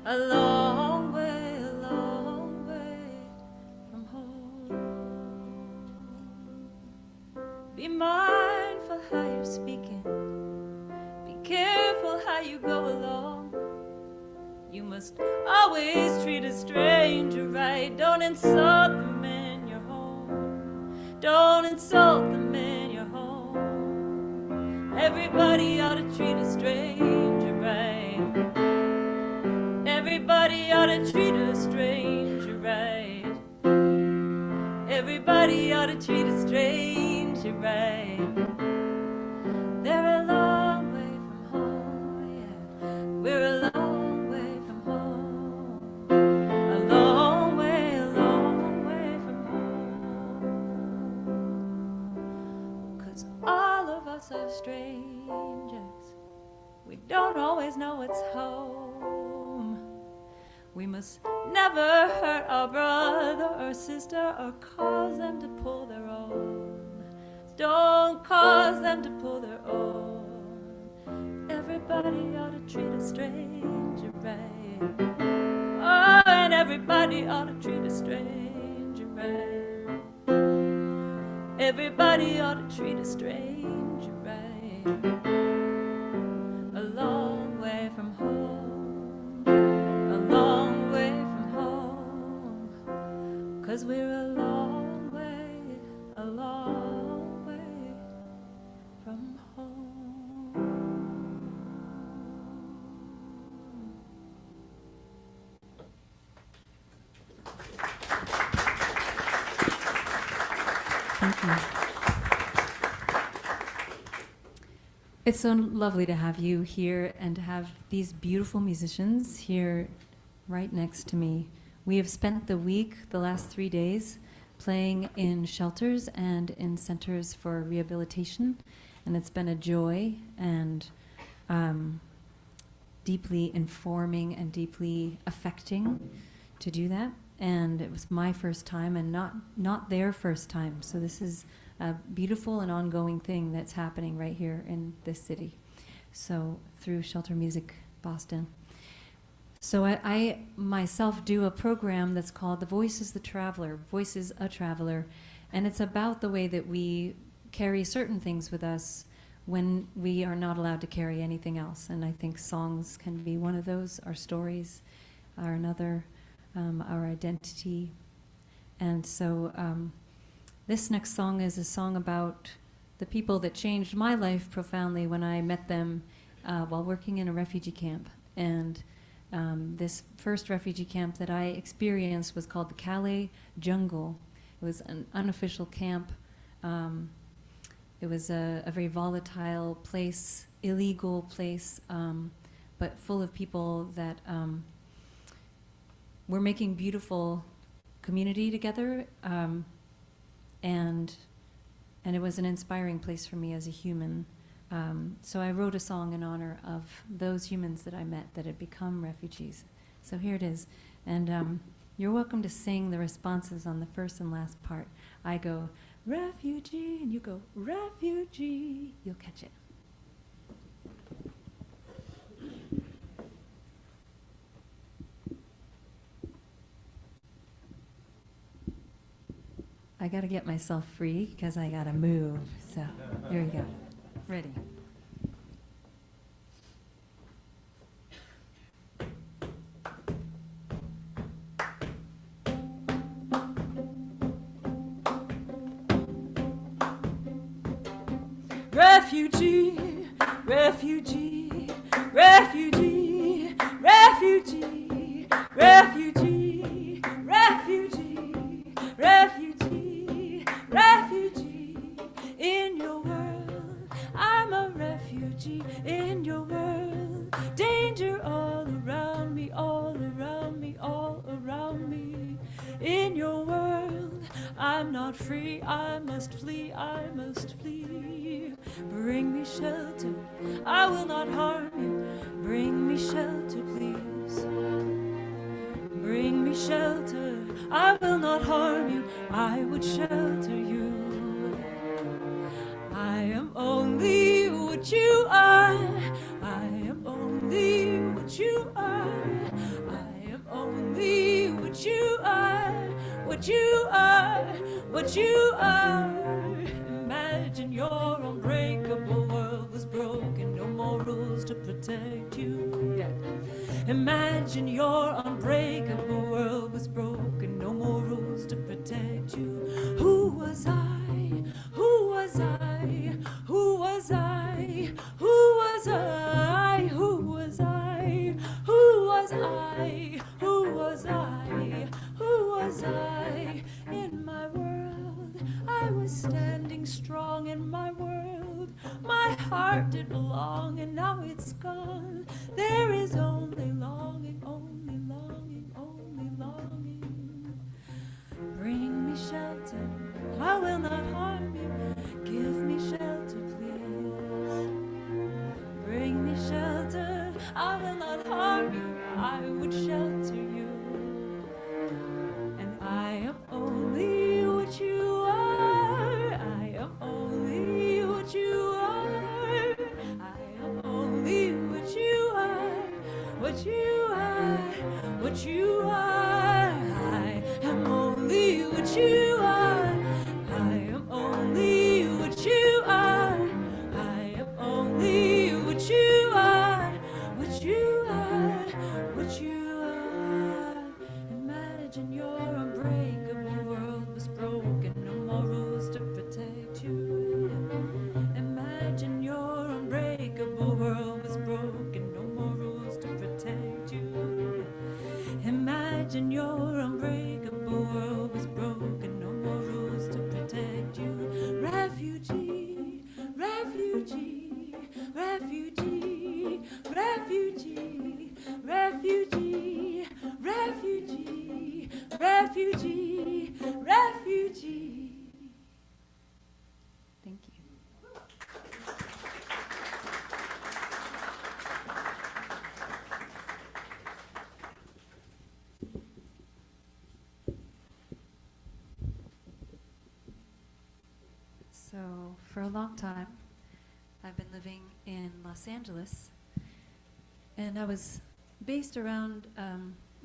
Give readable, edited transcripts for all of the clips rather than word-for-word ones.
a long way from home. Be mindful how you're speaking. Be careful how you go along. You must always treat a stranger right. Don't insult them in your home. Don't insult them in your home. Everybody ought to treat a stranger right. Everybody ought to treat a stranger right. Everybody ought to treat a stranger right. They're a long way from home, yeah. We're a long way from home. A long way from home. 'Cause all of us are strangers. We don't always know what's home. We must never hurt our brother or sister or cause them to pull their own. Don't cause them to pull their own. Everybody ought to treat a stranger right. Oh, and everybody ought to treat a stranger right. Everybody ought to treat a stranger right. A long way from home. A long way from home. 'Cause we're a long way from home. Thank you. It's so lovely to have you here and to have these beautiful musicians here right next to me. We have spent the last 3 days, playing in shelters and in centers for rehabilitation, and it's been a joy and deeply informing and deeply affecting to do that. And it was my first time and not their first time. So this is a beautiful and ongoing thing that's happening right here in this city. So through Shelter Music Boston. So I myself do a program that's called The Voice is the Traveler, Voice is a Traveler, and it's about the way that we carry certain things with us when we are not allowed to carry anything else. And I think songs can be one of those, our stories are another, our identity. And so this next song is a song about the people that changed my life profoundly when I met them while working in a refugee camp. And this first refugee camp that I experienced was called the Calais Jungle. It was an unofficial camp. It was a very volatile place, illegal place, but full of people that were making beautiful community together, and it was an inspiring place for me as a human. So I wrote a song in honor of those humans that I met that had become refugees. So here it is. And you're welcome to sing the responses on the first and last part. I go, refugee, and you go, refugee. You'll catch it. I gotta get myself free because I gotta move. So here we go. Ready. Refugee, refugee, refugee, refugee, refugee, refugee, refugee, refugee. In your world, I'm a refugee. In your world, danger all around me, all around me, all around me. In your world, I'm not free. I must flee, I must flee. Bring me shelter, I will not harm you. Bring me shelter, please. Bring me shelter, I will not harm you. I would shelter you. I am only what you are. I am only what you are. I what you are. Imagine your unbreakable world was broken, no more rules to protect you. Yeah. Imagine your unbreakable world was broken, no more rules to protect you. Who was I? Who was I? Who was I? Who was I? Who was I? Who was I? Who was I? Who was I? In my world, I was standing strong in my world. My heart did belong, and now it's gone. There is only longing, only longing, only longing. Bring me shelter, I will not harm you. Give me shelter, please. Bring me shelter, I will not harm you. I would shelter you. And I am only what you are. I am only what you are. I am only what you are. What you are. What you are. I am only what you are. I am only what you are. I am only what you are. What you are. What you are. Imagine your unbreakable world was broken, no more rules to protect you. Imagine your unbreakable world was broken, no more rules to protect you. Imagine your unbreakable world was broken, no more rules to protect you. Refugee, refugee, refugee, refugee, refugee, refugee, refugee, refugee. Thank you. So, for a long time, I've been living in Los Angeles, and I was based around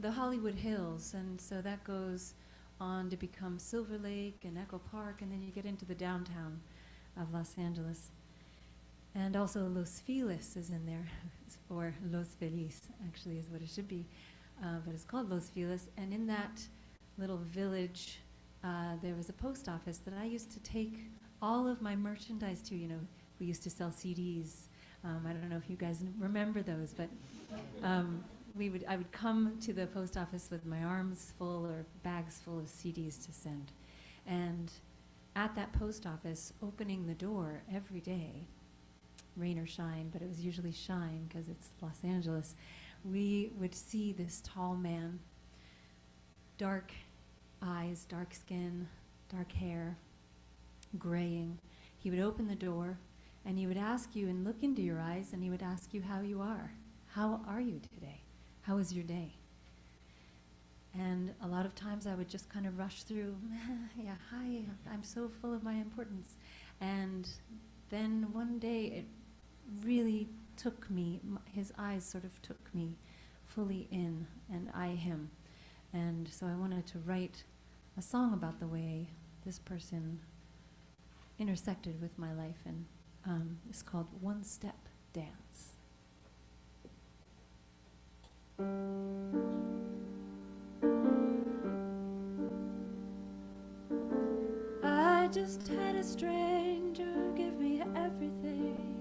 the Hollywood Hills, and so that goes on to become Silver Lake and Echo Park, and then you get into the downtown of Los Angeles. And also Los Feliz is in there, or Los Feliz actually is what it should be, but it's called Los Feliz. And in that little village, there was a post office that I used to take all of my merchandise to. You know, we used to sell CDs. I don't know if you guys remember those, but I would come to the post office with my arms full or bags full of CDs to send. And at that post office, opening the door every day, rain or shine, but it was usually shine because it's Los Angeles, we would see this tall man, dark eyes, dark skin, dark hair, graying. He would open the door and he would ask you and look into your eyes, and he would ask you how you are. How are you today? How was your day? And a lot of times I would just kind of rush through, yeah, hi, I'm so full of my importance. And then one day it really took me, his eyes sort of took me fully in, and I him. And so I wanted to write a song about the way this person intersected with my life, and it's called One Step Dance. I just had a stranger give me everything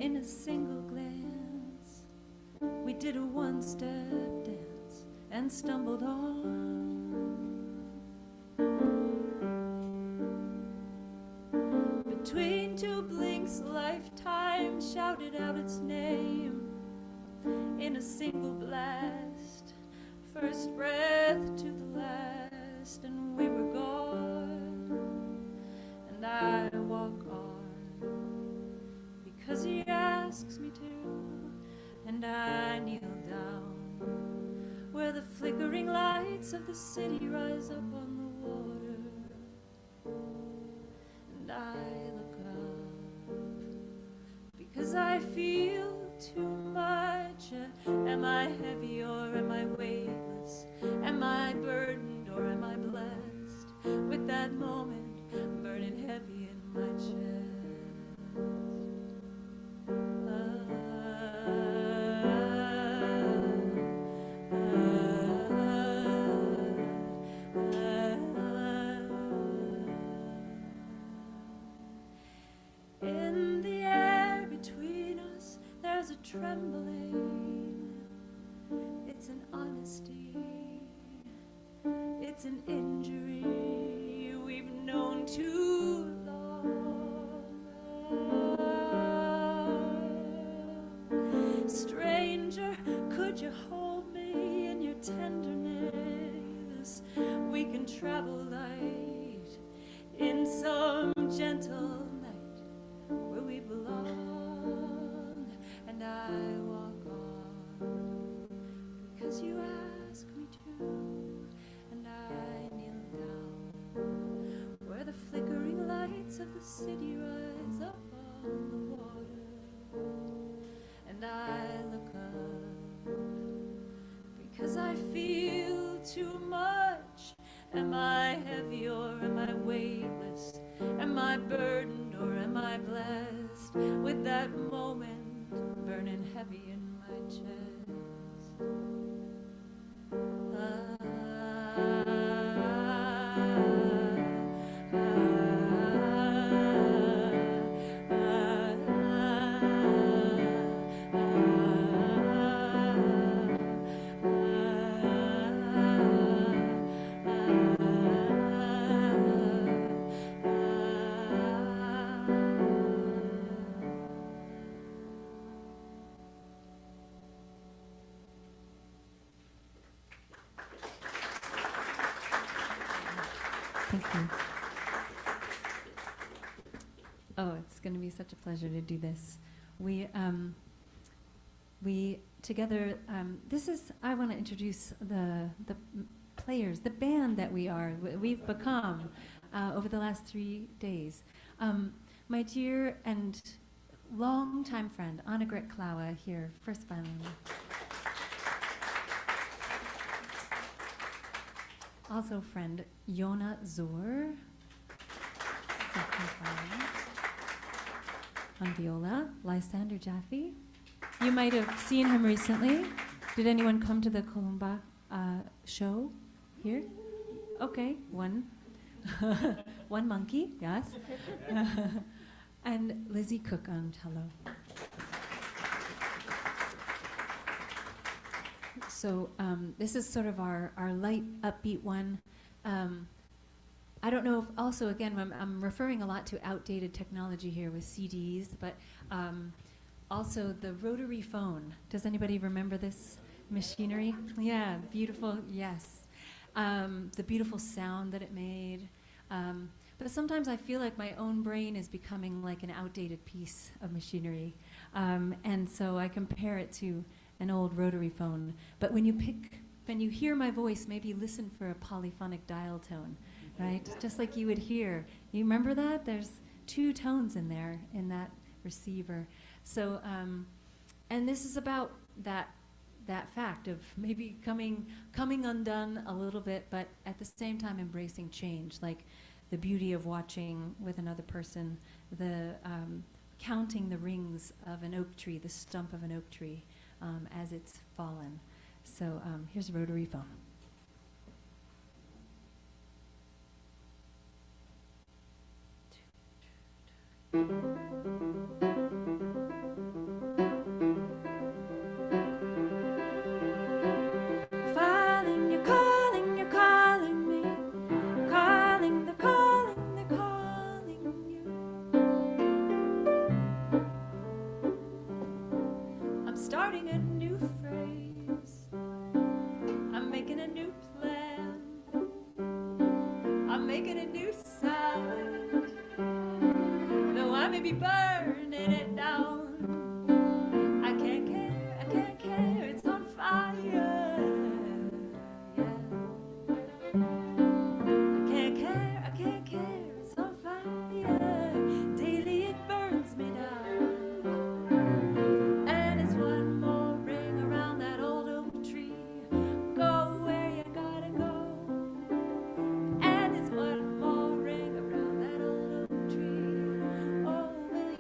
in a single glance. We did a one-step dance and stumbled on. Between two blinks, lifetime shouted out its name in a single blast. First breath to the last, and we were gone. And I walk on because he asks me to, and I kneel down where the flickering lights of the city rise up on the water. And I look up because I feel too much. Am I heavy or am I weightless? Am I burdened or am I blessed with it's an injury we've known too long. Stranger, could you hold me in your tenderness? We can travel light in some gentle night where we belong, and I walk on because you ask me to, and I kneel down where the flickering lights of the city rise up on the water, and I look up because I feel too much. Am I heavy or am I weightless? Am I burdened or am I blessed with that moment burning heavy in my chest? Thank you. Oh, it's going to be such a pleasure to do this. We together, this is, I want to introduce the players, the band that we've become over the last 3 days. My dear and longtime friend, Annegret Klaua here, first violin. Also friend, Yonah Zur, second violin. On viola, Lysander Jaffe. You might have seen him recently. Did anyone come to the Columba show here? Okay, one. One monkey, yes. And Lizzy Cook on cello. So this is sort of our light, upbeat one. I don't know if also, again, I'm referring a lot to outdated technology here with CDs, but also the rotary phone. Does anybody remember this machinery? Yeah, beautiful, yes. The beautiful sound that it made. But sometimes I feel like my own brain is becoming like an outdated piece of machinery. And so I compare it to an old rotary phone. But when you hear my voice, maybe listen for a polyphonic dial tone, right? Just like you would hear. You remember that? There's 2 tones in there in that receiver. So, and this is about that fact of maybe coming undone a little bit, but at the same time embracing change, like the beauty of watching with another person, the counting the rings of an oak tree, the stump of an oak tree, as it's fallen. So here's a rotary phone. Falling, you're calling me, calling, they're calling you. I'm starting a new phrase, I'm making a new plan, I'm making a new sound, though I may be burning it down. I can't care, it's on fire. Yeah. I can't care, it's on fire. Daily it burns me down. And it's one more ring around that old oak tree. Go where you gotta go. And it's one more ring around that old oak tree. Oh, will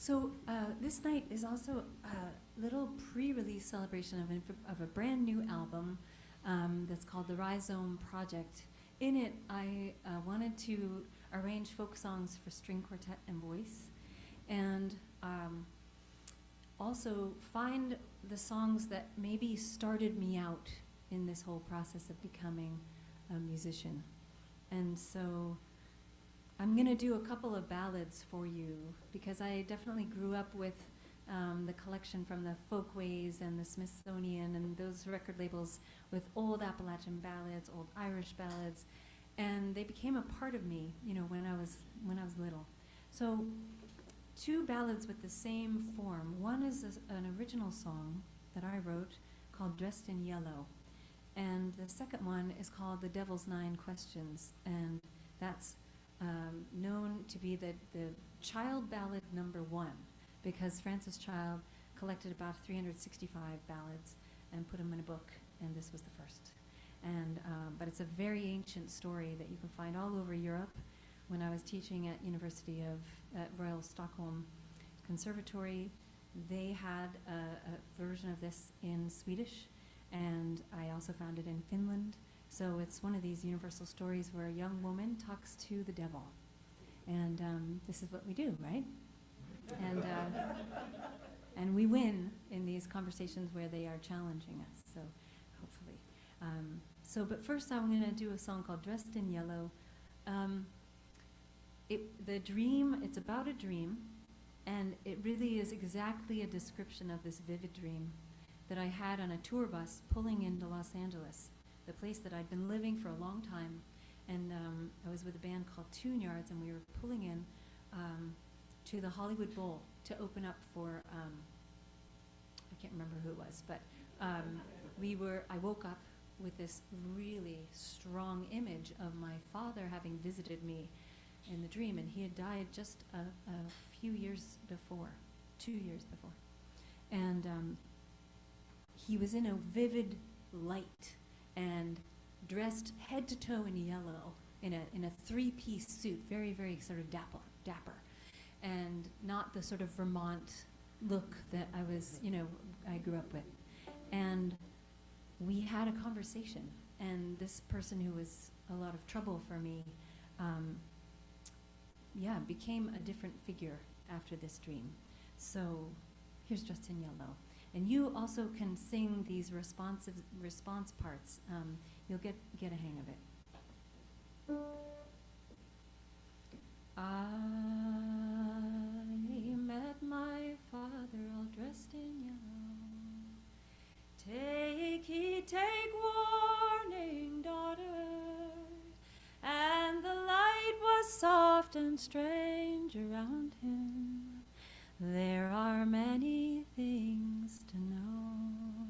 So this night is also a little pre-release celebration of a brand new album that's called the Rhizome Project. In it, I wanted to arrange folk songs for string quartet and voice, and also find the songs that maybe started me out in this whole process of becoming a musician. And so I'm going to do a couple of ballads for you, because I definitely grew up with the collection from the Folkways and the Smithsonian and those record labels with old Appalachian ballads, old Irish ballads, and they became a part of me, you know, when I was little. So 2 ballads with the same form. One is an original song that I wrote called Dressed in Yellow, and the second one is called The Devil's 9 Questions, and that's known to be the child ballad number 1, because Francis Child collected about 365 ballads and put them in a book, and this was the first. And but it's a very ancient story that you can find all over Europe. When I was teaching at Royal Stockholm Conservatory, they had a version of this in Swedish, and I also found it in Finland. So it's one of these universal stories where a young woman talks to the devil. And this is what we do, right? And we win in these conversations where they are challenging us, so hopefully. But first I'm going to do a song called Dressed in Yellow. It's about a dream, and it really is exactly a description of this vivid dream that I had on a tour bus pulling into Los Angeles, the place that I'd been living for a long time. And I was with a band called Tune Yards, and we were pulling in to the Hollywood Bowl to open up for, I can't remember who it was, but I woke up with this really strong image of my father having visited me in the dream, and he had died just a few years before, 2 years before. And he was in a vivid light and dressed head to toe in yellow, in a 3-piece suit, very, very sort of dapper, and not the sort of Vermont look that I grew up with. And we had a conversation, and this person who was a lot of trouble for me, became a different figure after this dream. So here's Dressed in Yellow. And you also can sing these response parts. You'll get a hang of it. I met my father all dressed in yellow. Take heed, take warning, daughter. And the light was soft and strange around him. There are many things to know.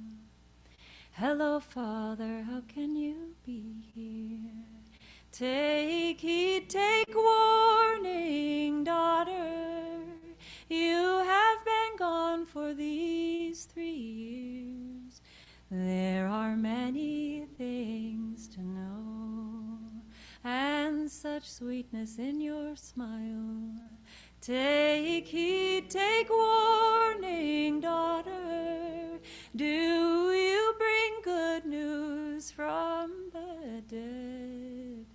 Hello, Father, how can you be here? Take heed, take warning, daughter. You have been gone for these 3 years. There are many things to know, and such sweetness in your smile. Take heed, take warning, daughter. Do you bring good news from the dead?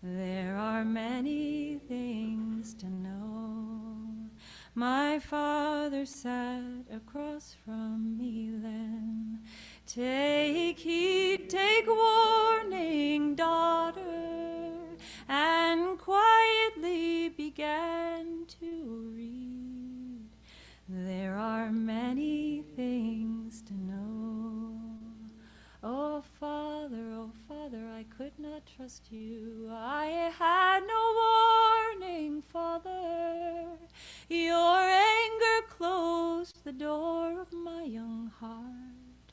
There are many things to know. My father sat across from me then. Take heed, take warning, daughter, and quietly began to read. There are many things to know. Oh, Father, I could not trust you. I had no warning, Father. Your anger closed the door of my young heart.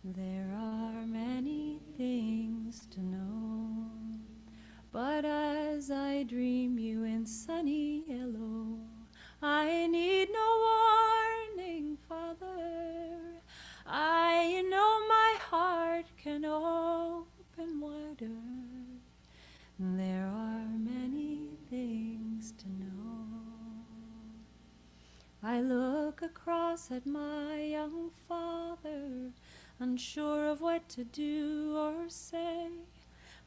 There are many things to know. But as I dream you in sunny yellow, I need no warning, Father. I know my heart can open wider. There are many things to know. I said my young father, unsure of what to do or say.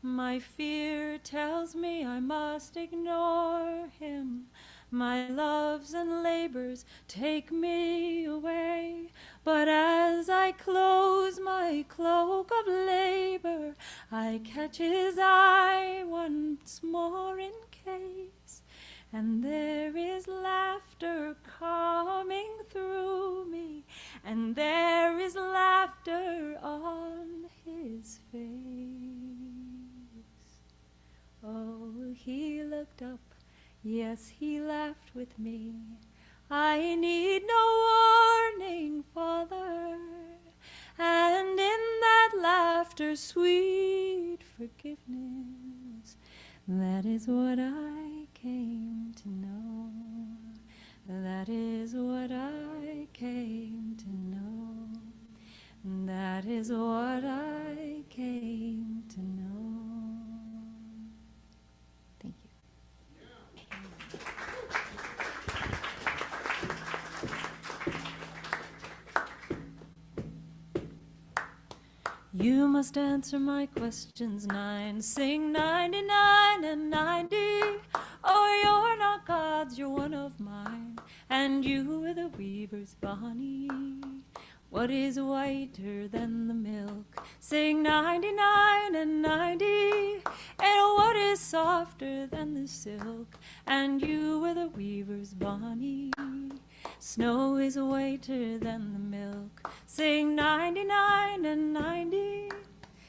My fear tells me I must ignore him. My loves and labors take me away. But as I close my cloak of labor, I catch his eye once more in case. And there is laughter coming through me, and there is laughter on his face. Oh, he looked up, yes, he laughed with me. I need no warning, Father, and in that laughter sweet forgiveness, that is what I came to know. That is what I came to know. That is what I came to know. Thank you. You must answer my questions 9, sing 99 and 90. Oh, you're not God's, you're one of mine, and you are the weaver's Bonnie. What is whiter than the milk? Sing 99 and 90. And what is softer than the silk? And you are the weaver's Bonnie. Snow is whiter than the milk. Sing 99 and 90.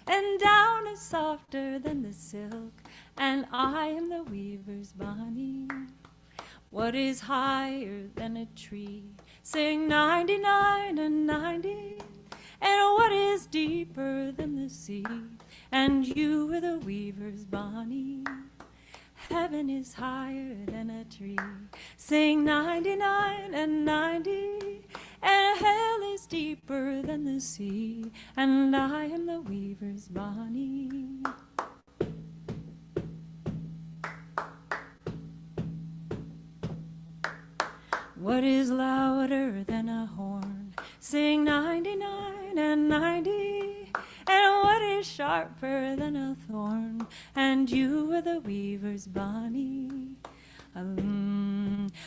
And down is softer than the silk. And I am the weaver's Bonnie. What is higher than a tree? Sing 99 and 90. And what is deeper than the sea? And you are the weaver's Bonnie. Heaven is higher than a tree. Sing 99 and 90. And hell is deeper than the sea. And I am the weaver's Bonnie. What is louder than a horn? Sing 99 and 90. And what is sharper than a thorn? And you are the weaver's Bonnie.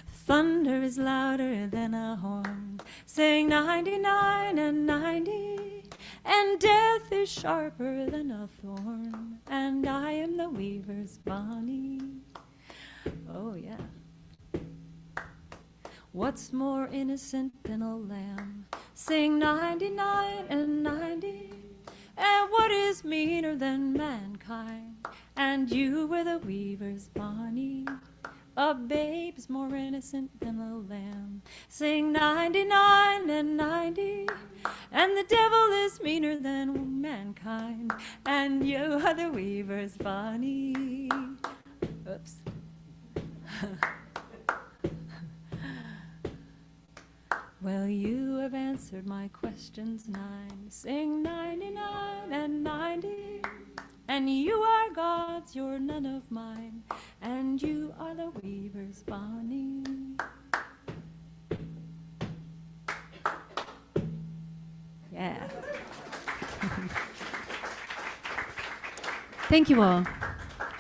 Thunder is louder than a horn. Sing 99 and 90. And death is sharper than a thorn. And I am the weaver's Bonnie. Oh, yeah. What's more innocent than a lamb? Sing 99 and 90. And what is meaner than mankind? And you were the weaver's Bonnie. A babe's more innocent than a lamb. Sing 99 and 90. And the devil is meaner than mankind. And you are the weaver's Bonnie. Oops. Well, you have answered my questions 9. Sing 99 and 90. And you are God's, you're none of mine. And you are the weaver's Bonnie. Yeah. Thank you all.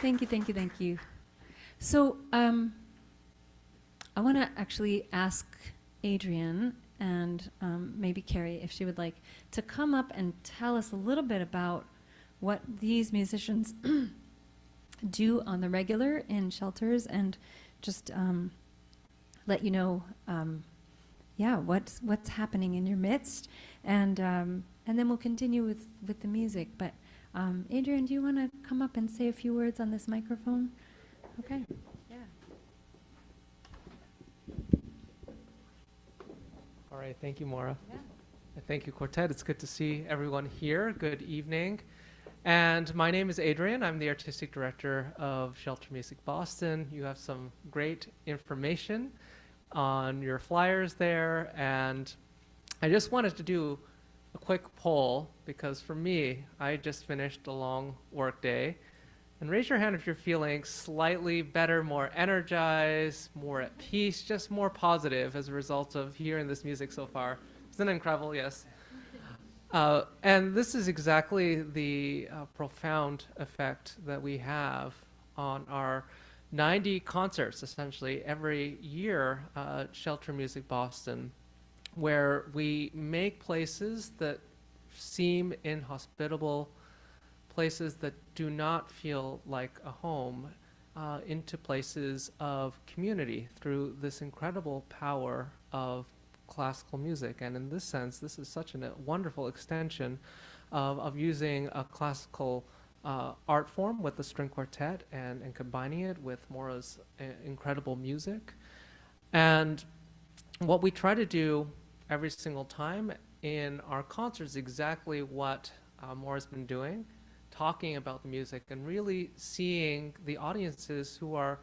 Thank you, thank you, thank you. So I want to actually ask Adrienne and maybe Carrie, if she would like to come up and tell us a little bit about what these musicians do on the regular in shelters, and just let you know, what's happening in your midst, and then we'll continue with the music. But Adrienne, do you want to come up and say a few words on this microphone? Okay. All right, thank you, Moira. Yeah. Thank you, Quartet. It's good to see everyone here. Good evening. And my name is Adrienne. I'm the Artistic Director of Shelter Music Boston. You have some great information on your flyers there. And I just wanted to do a quick poll, because for me, I just finished a long work day. And raise your hand if you're feeling slightly better, more energized, more at peace, just more positive as a result of hearing this music so far. Isn't it incredible? Yes. And this is exactly the profound effect that we have on our 90 concerts, essentially, every year at Shelter Music Boston, where we make places that seem inhospitable, places that do not feel like a home, into places of community through this incredible power of classical music. And in this sense, this is such a wonderful extension of using a classical art form with the string quartet and combining it with Moira's incredible music. And what we try to do every single time in our concerts is exactly what Moira's been doing, talking about the music and really seeing the audiences who are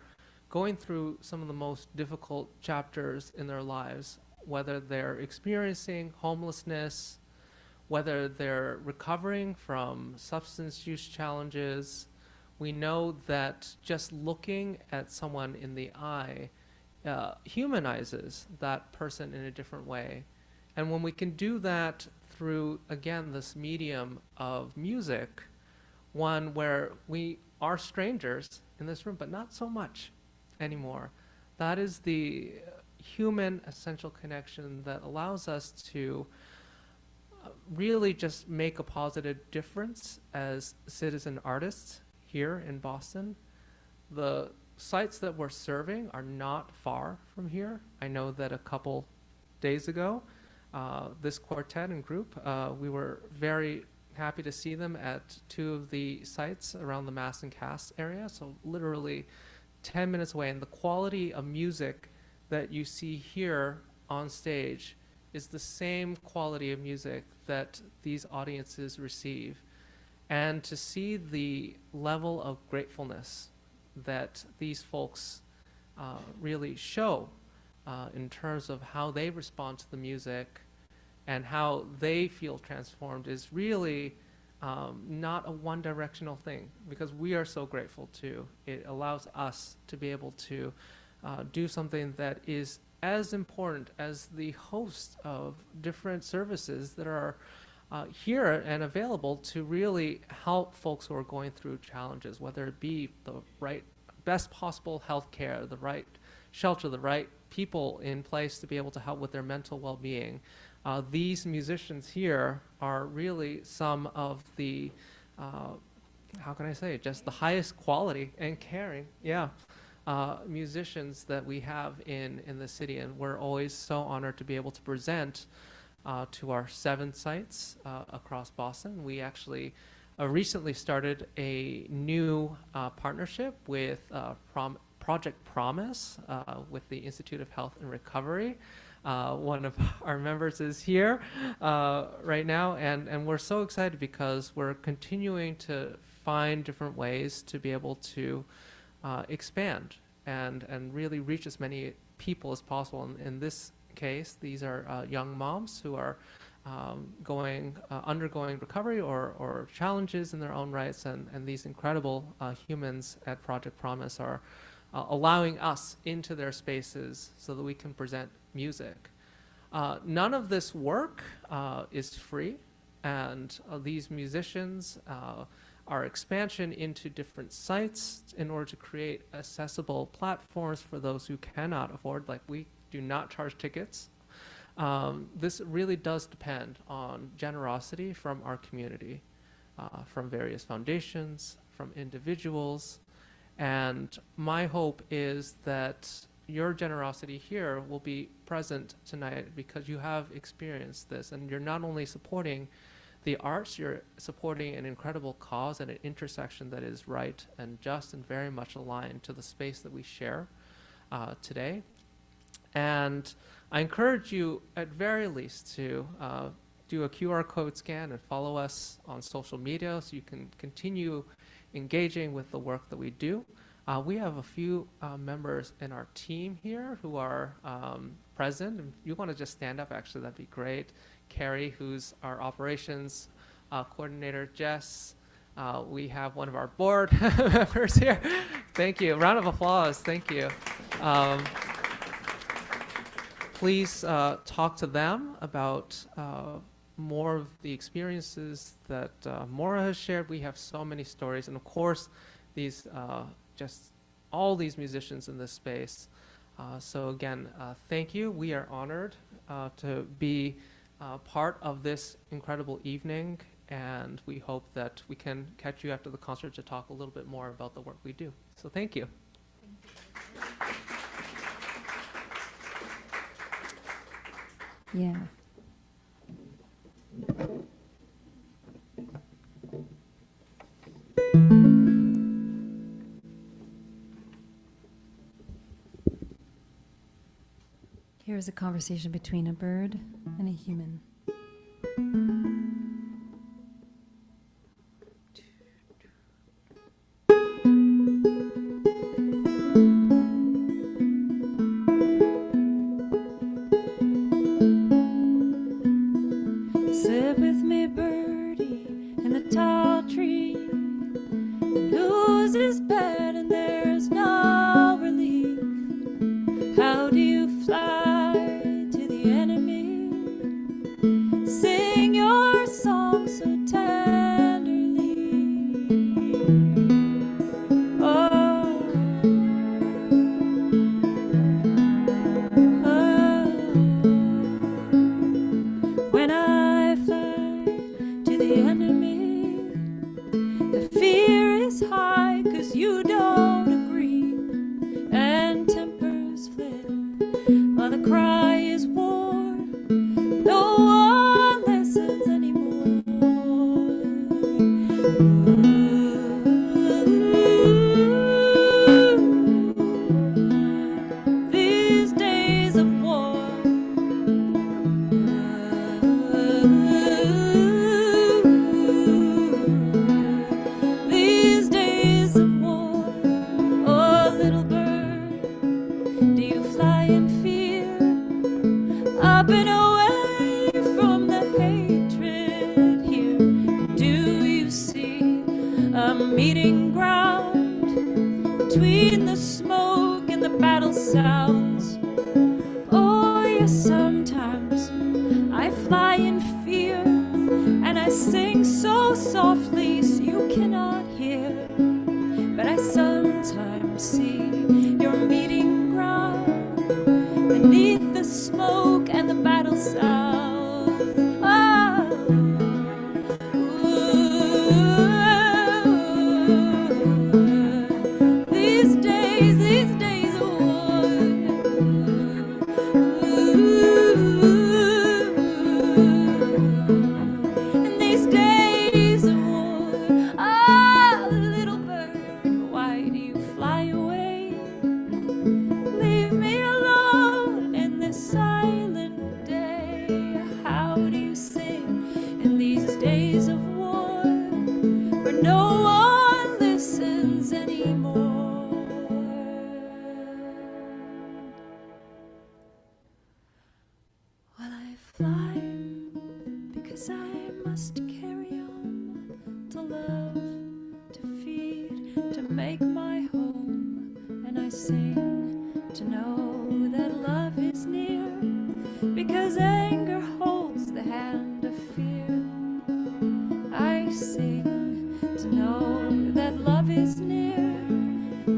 going through some of the most difficult chapters in their lives, whether they're experiencing homelessness, whether they're recovering from substance use challenges. We know that just looking at someone in the eye humanizes that person in a different way. And when we can do that through, again, this medium of music, one where we are strangers in this room, but not so much anymore. That is the human essential connection that allows us to really just make a positive difference as citizen artists here in Boston. The sites that we're serving are not far from here. I know that a couple days ago, this quartet and group, we were very happy to see them at two of the sites around the Mass and Cass area, so literally 10 minutes away. And the quality of music that you see here on stage is the same quality of music that these audiences receive. And to see the level of gratefulness that these folks really show in terms of how they respond to the music and how they feel transformed is really not a one-directional thing, because we are so grateful too. It allows us to be able to do something that is as important as the host of different services that are here and available to really help folks who are going through challenges, whether it be the right, best possible health care, the right shelter, the right people in place to be able to help with their mental well-being. These musicians here are really some of the, how can I say it, just the highest quality and caring, musicians that we have in the city. And we're always so honored to be able to present to our 7 sites across Boston. We actually recently started a new partnership with Project Promise with the Institute of Health and Recovery. One of our members is here right now, and we're so excited because we're continuing to find different ways to be able to expand and really reach as many people as possible. In this case, these are young moms who are undergoing recovery or challenges in their own rights, and these incredible humans at Project Promise are allowing us into their spaces so that we can present music. None of this work is free, and these musicians, our expansion into different sites in order to create accessible platforms for those who cannot afford, like we do not charge tickets. This really does depend on generosity from our community, from various foundations, from individuals. And my hope is that your generosity here will be present tonight because you have experienced this, and you're not only supporting the arts, you're supporting an incredible cause and an intersection that is right and just and very much aligned to the space that we share today. And I encourage you at very least to do a QR code scan and follow us on social media so you can continue engaging with the work that we do. We have a few members in our team here who are present. If you want to just stand up, actually, that'd be great. Carrie, who's our operations coordinator, Jess, We have one of our board members here. Thank you. Round of applause. Thank you. Please talk to them about more of the experiences that Moira has shared. We have so many stories, and of course, these just all these musicians in this space. So again, thank you. We are honored to be part of this incredible evening, and we hope that we can catch you after the concert to talk a little bit more about the work we do. So thank you. Yeah. Here's a conversation between a bird and a human. Sit with me, birdie, in the tall tree. The news is bad and there's no relief. How do you fly to the enemy? Sing your song so tenderly. Oh, when I fly to the enemy, the fear is high 'cause you don't agree, and tempers flare while the cry is war. No one listens anymore. These days of war, these days of war. Oh, little bird, do you fly in fear, up and away from the hatred here? Do you see a meeting ground between the smoke and the battle sounds? Oh, yes, sometimes I fly in fear, and I sing so softly so you cannot hear. But I sometimes see your meeting ground beneath the smoke and the battle sound. Oh, these days of war. And these days of war. Ah, little bird, why do you fly away? Leave me alone in this silent day. How do you sing in these days of war, where no one listens anymore? Well, I fly because I must carry on to love, to feed, to make my home. And I sing to know that love is near, because anger holds the hand of fear. I sing to know that love is near,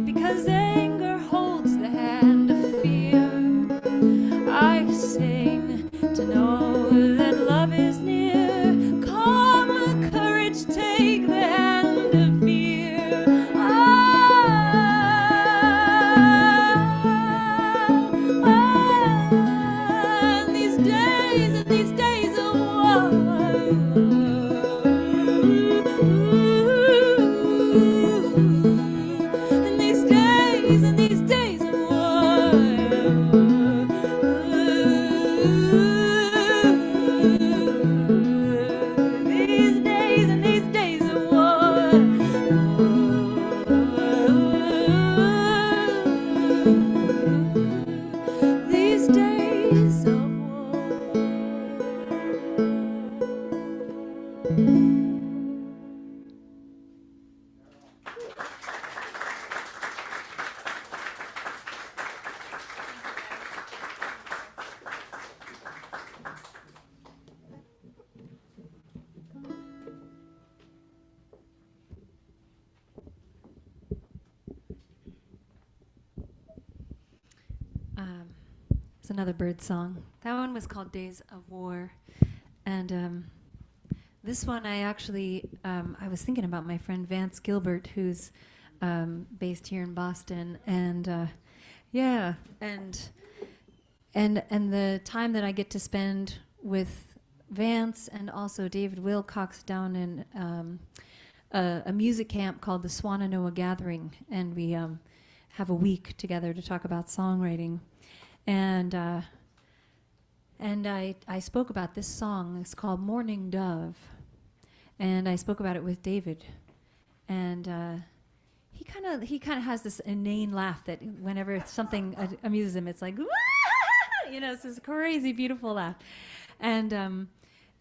because anger holds the hand of fear. I sing to know that love is near. Come, courage, take the hand of fear. And these days of war. And these days of war. These days and these days of war. It's another bird song. That one was called Days of War. And this one I actually, I was thinking about my friend Vance Gilbert, who's based here in Boston. And yeah, and the time that I get to spend with Vance and also David Wilcox down in a music camp called the Swannanoa Gathering. And we have a week together to talk about songwriting. And I spoke about this song. It's called Morning Dove. And I spoke about it with David. And he kind of has this inane laugh that whenever something amuses him, it's like, "Wah!" You know, it's this crazy, beautiful laugh. And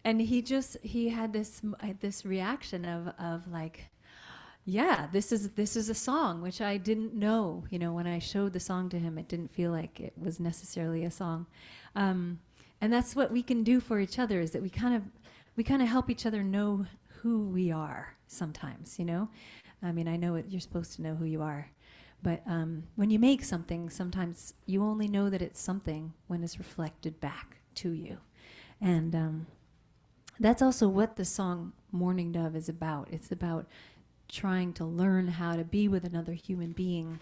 he had this reaction of like, yeah, this is a song, which I didn't know. You know, when I showed the song to him, it didn't feel like it was necessarily a song. And that's what we can do for each other, is that we kind of help each other know who we are sometimes, you know? I mean, I know you're supposed to know who you are. But when you make something, sometimes you only know that it's something when it's reflected back to you. And that's also what the song Morning Dove is about. It's about trying to learn how to be with another human being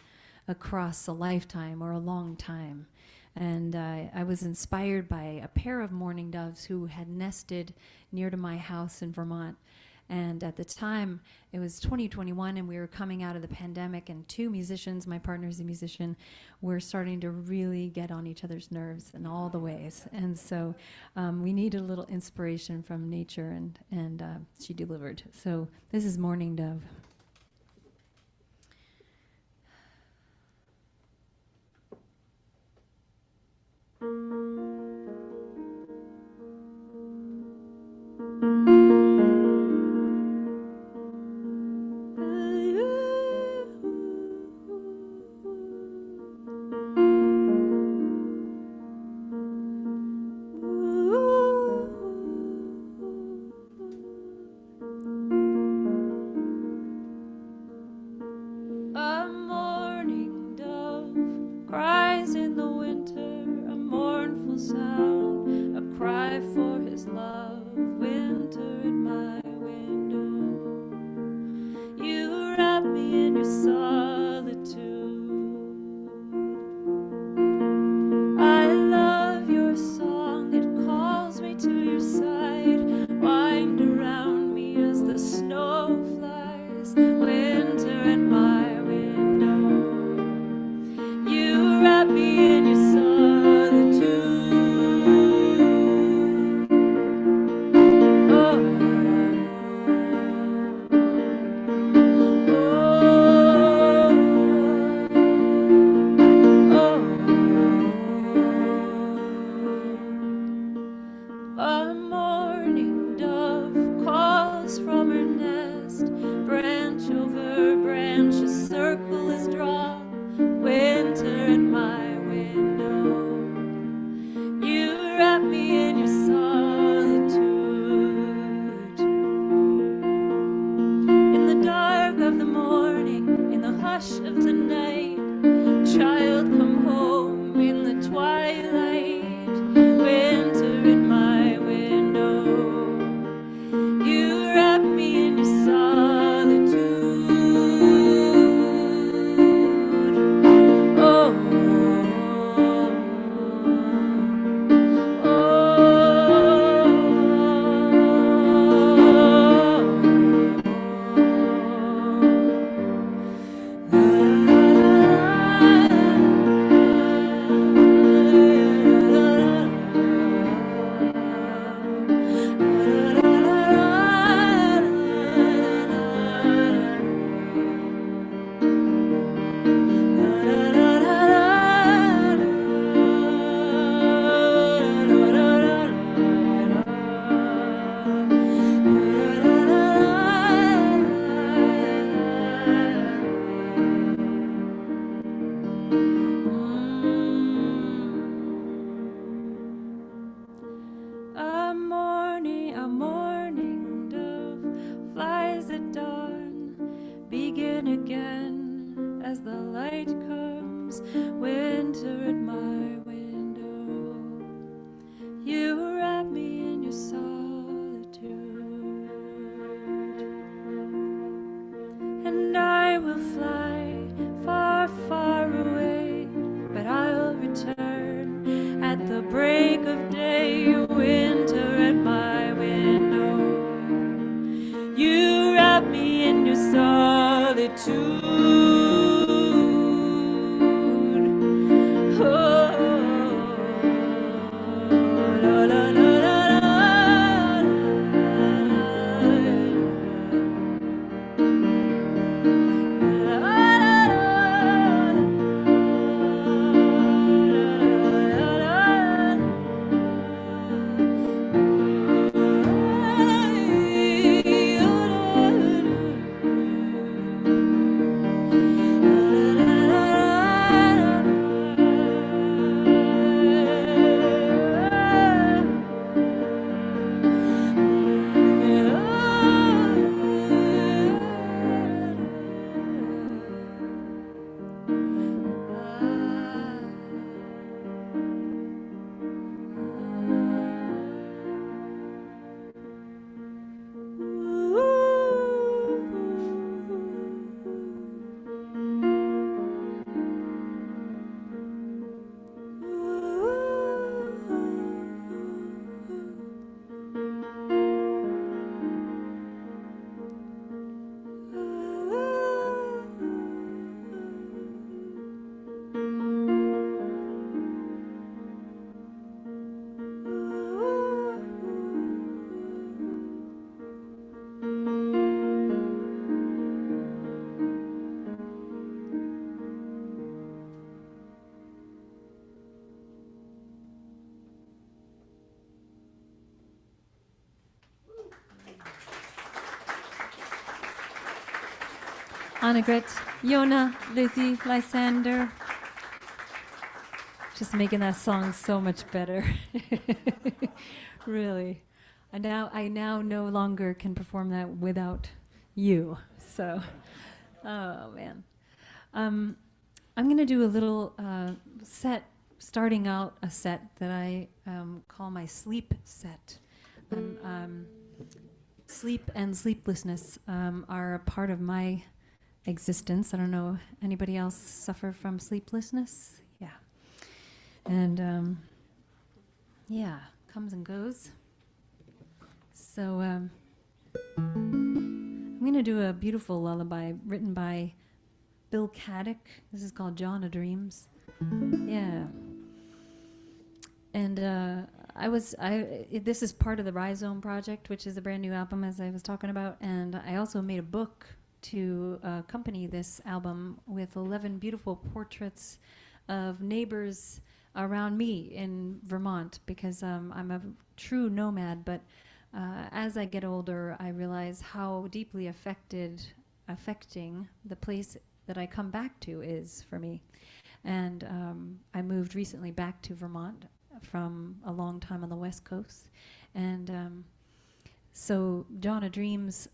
across a lifetime or a long time. And I was inspired by a pair of mourning doves who had nested near to my house in Vermont. And at the time, it was 2021, and we were coming out of the pandemic, and two musicians, my partner's a musician, were starting to really get on each other's nerves in all the ways. And so we needed a little inspiration from nature, and she delivered. So this is Morning Dove. Again as the light comes, winter at my window. Annegret, Yonah, Lizzy, Lysander. Just making that song so much better. Really. I now no longer can perform that without you. So, oh man. I'm going to do a little set, starting out a set that I call my sleep set. Sleep and sleeplessness are a part of my existence. I don't know, anybody else suffer from sleeplessness? Yeah. And yeah, comes and goes. So I'm going to do a beautiful lullaby written by Bill Caddick. This is called Yonah Dreams. Yeah. And this is part of the Rhizome Project, which is a brand new album, as I was talking about. And I also made a book to accompany this album with 11 beautiful portraits of neighbors around me in Vermont, because I'm a true nomad. But as I get older, I realize how deeply affecting the place that I come back to is for me. And I moved recently back to Vermont from a long time on the West Coast. And so Yonah Dreams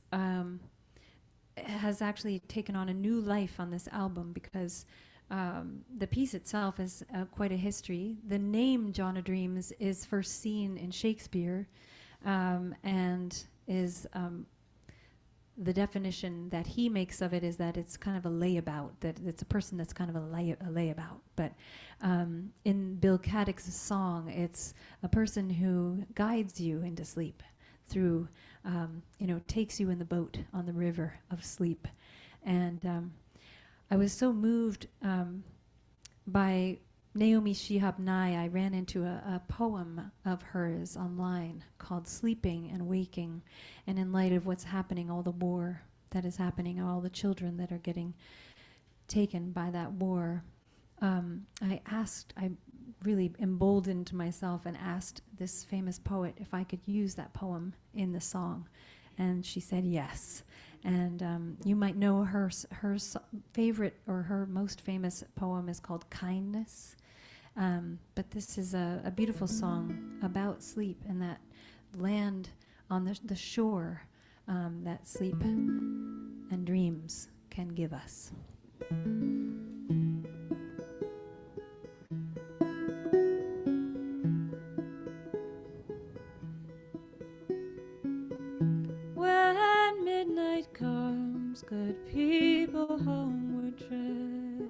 has actually taken on a new life on this album, because the piece itself is quite a history. The name Yonah Dreams is first seen in Shakespeare, and is the definition that he makes of it is that it's kind of a layabout, that it's a person that's kind of a layabout. But in Bill Caddick's song, it's a person who guides you into sleep through, takes you in the boat on the river of sleep. And I was so moved by Naomi Shihab Nye. I ran into a poem of hers online called Sleeping and Waking. And in light of what's happening, all the war that is happening, all the children that are getting taken by that war, I really emboldened myself and asked this famous poet if I could use that poem in the song. And she said yes. And you might know her favorite, or her most famous poem is called Kindness. But this is a beautiful song about sleep and that land on the shore that sleep and dreams can give us. When midnight comes, good people homeward tread.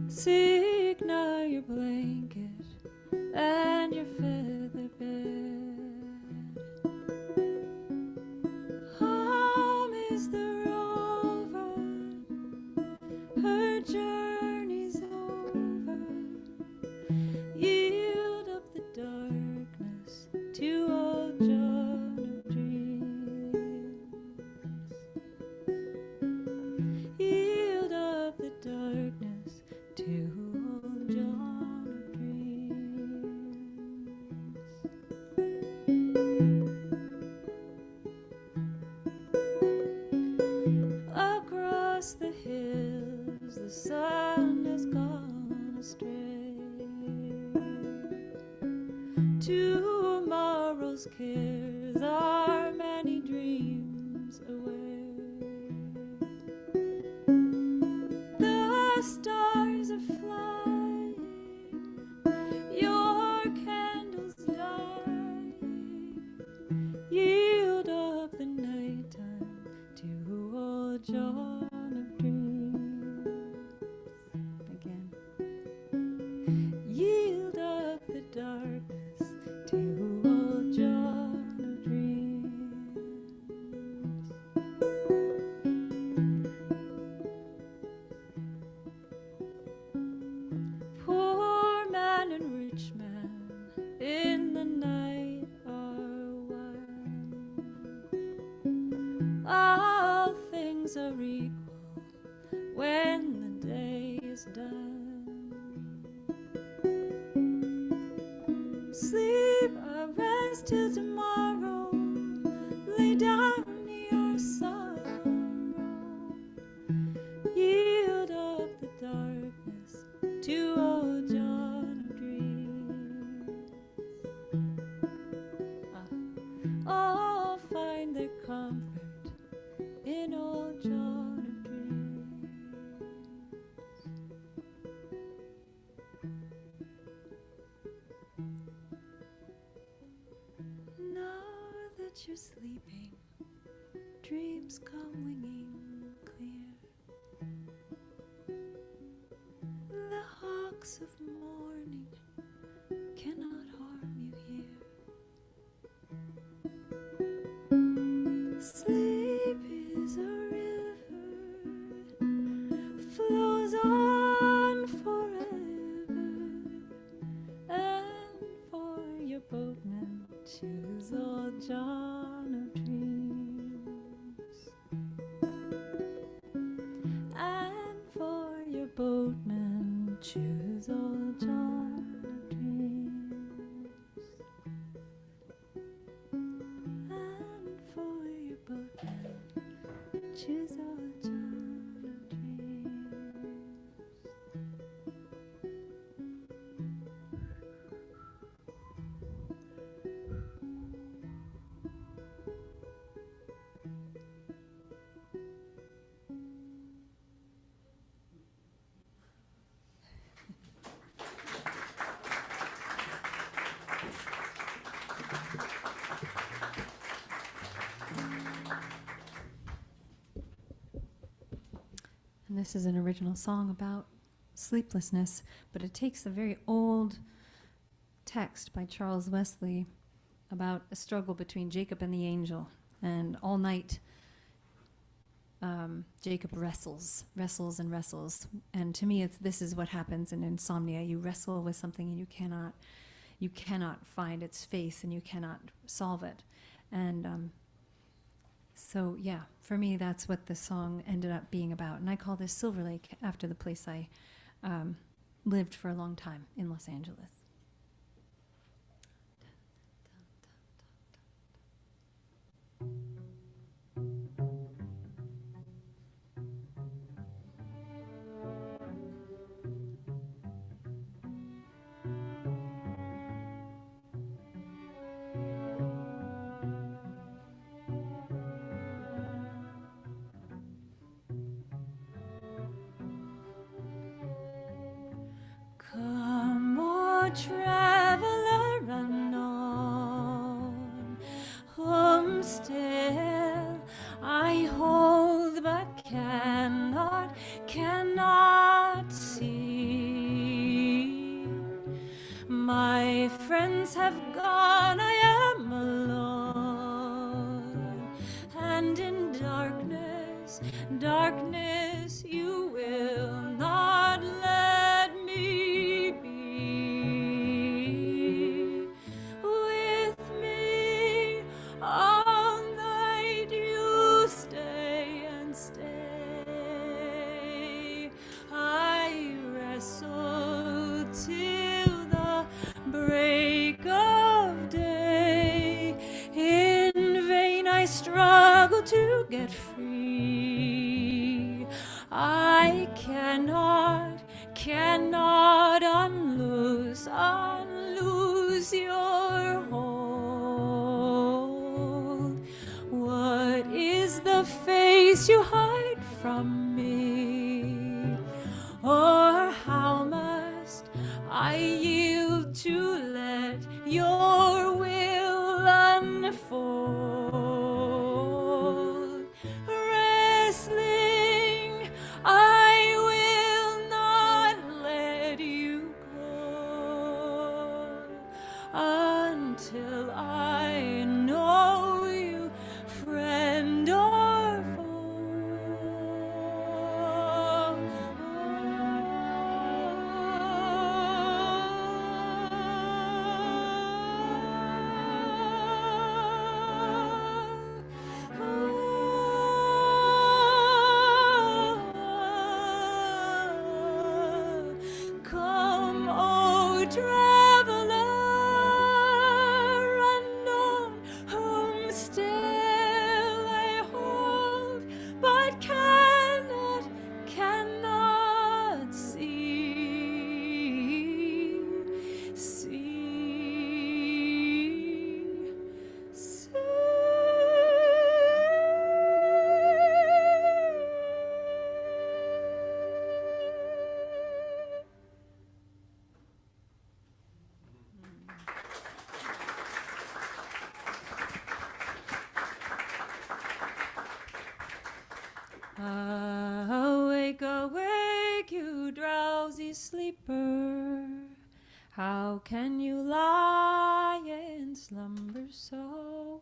Seek now your blanket and your feather bed. Home is the cares are many dreams away. The stars are flying, your candles dying. Yield up the nighttime to old John of dreams. Again. Yield up the darkness to old John of dreams. Poor man and rich man in the night are one. All things are equal when the day is done. Sleep or rest till tomorrow. Lay down your sorrow. Yield up the darkness to old John of dreams. All find their comfort in old John of dreams. Now that you're sleeping, dreams come winging clear. The hawks of morning cannot harm you here. Sleep is a river, flows on forever, and for your boatman choose old John of dreams. And for your boatman choose old John of dreams. And for your boatman choose old John of dreams. And this is an original song about sleeplessness, but it takes a very old text by Charles Wesley about a struggle between Jacob and the angel. And all night, Jacob wrestles. And to me, this is what happens in insomnia. You wrestle with something and you cannot find its face and you cannot solve it. And so, yeah, for me, that's what the song ended up being about. And I call this Silver Lake after the place I lived for a long time in Los Angeles. Come, O traveler unknown, whom still I hold but cannot see. My friends have gone, I am alone, and in darkness, you will not let me be. With me all night you stay and stay. I wrestle till the break of day. In vain I struggle to get free. I cannot unloose your hold. face you hide from me? Or how must I yield to let your will unfold? Wrestling, I will not let you go until I know you, friend or foe. Come, O traveler unknown, whom still I hold, but cannot see. Awake, awake, you drowsy sleeper. How can you lie in slumber so,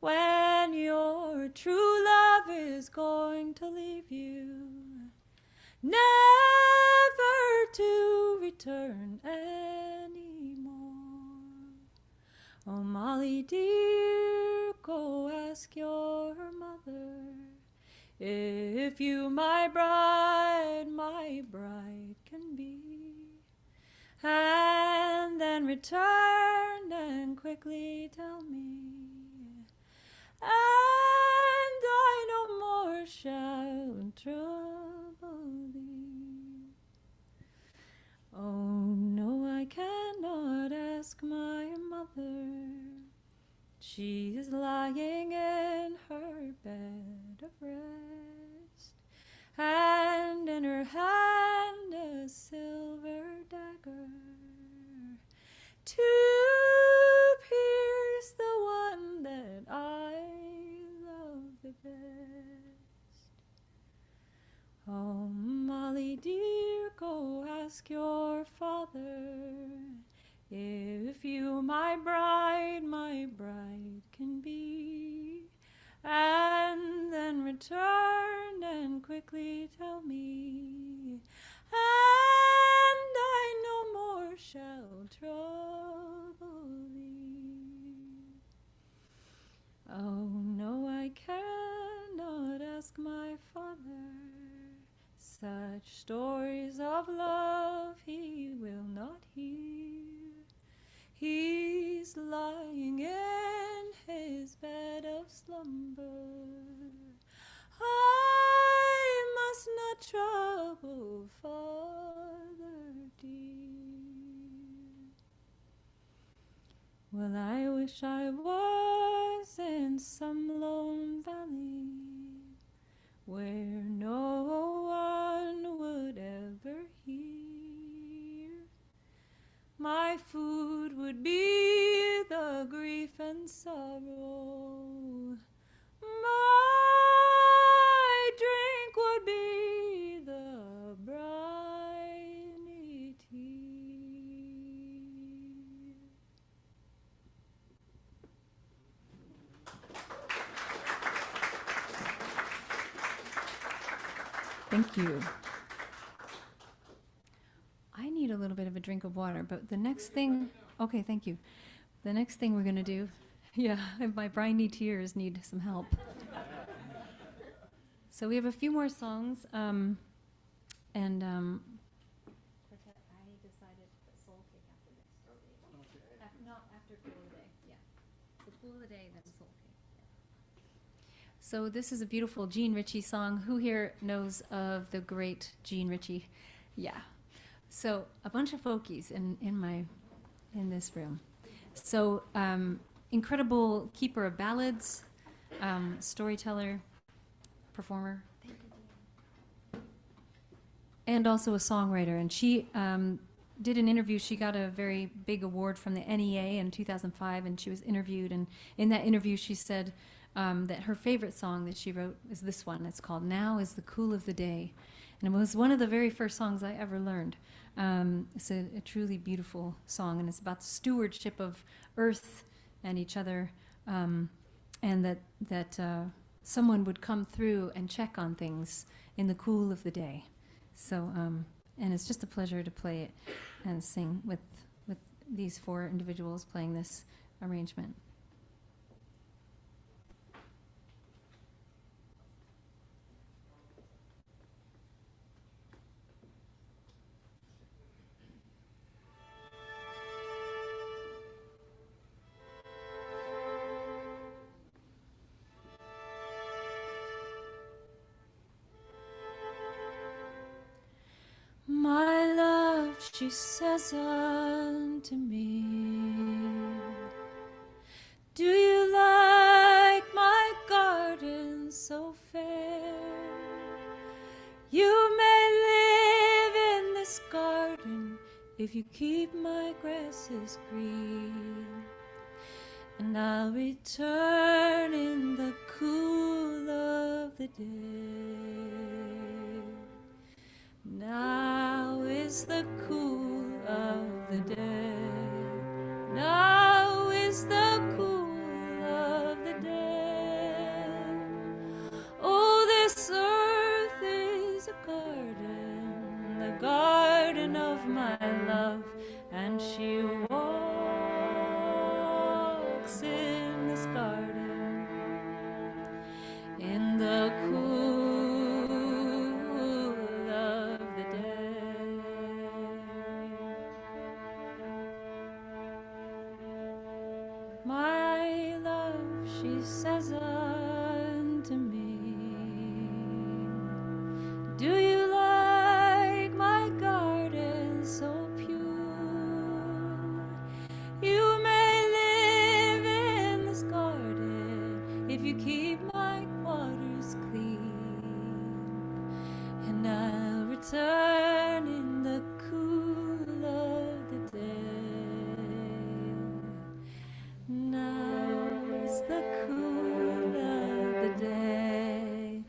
when your true love is going to leave you, never to return anymore? Oh, Molly dear, go ask your mother if you my bride can be, and then return and quickly tell me, and I no more shall trouble thee. Oh no, I cannot ask my mother. She is lying in her bed of rest, and in her hand a silver dagger to pierce the one that I love the best. Oh, Molly dear, go ask your father if you my bride can be, and then return and quickly tell me, and I no more shall trouble thee. Oh no, I cannot ask my father. Such stories of love he will not hear. He's lying in his bed of slumber. I must not trouble father dear. Well, I wish I was in some lone valley where no one would ever hear. My food would be the grief and sorrow. My drink would be the briny tea. Thank you. I need a little bit of a drink of water, but the next thing, okay, thank you. The next thing we're going to do, yeah, my briny tears need some help. So we have a few more songs, and Quartet, I decided to put Soul Cake after this. Not after Cool of the Day, yeah. So Cool of the Day, then Soul Cake. Yeah. So this is a beautiful Jean Ritchie song. Who here knows of the great Jean Ritchie? Yeah. So a bunch of folkies in this room. So incredible keeper of ballads, storyteller, performer. And also a songwriter. And she did an interview. She got a very big award from the NEA in 2005, and she was interviewed. And in that interview, she said that her favorite song that she wrote is this one. It's called "Now is the Cool of the Day." And it was one of the very first songs I ever learned. It's a truly beautiful song, and it's about the stewardship of Earth and each other, and that someone would come through and check on things in the cool of the day. So, and it's just a pleasure to play it and sing with these four individuals playing this arrangement. My love, she says unto me, do you like my garden so fair? You may live in this garden if you keep my grasses green, and I'll return in the cool of the day. Now is the cool of the day. Now is the cool of the day. Oh, this earth is a garden, the garden of my love, and she walks in this garden in the cool of the day. My love, she says unto me, do you like my garden so pure? You may live in this garden if you keep my waters clean, and I'll return in the cool of the day. Now is the cool of the day.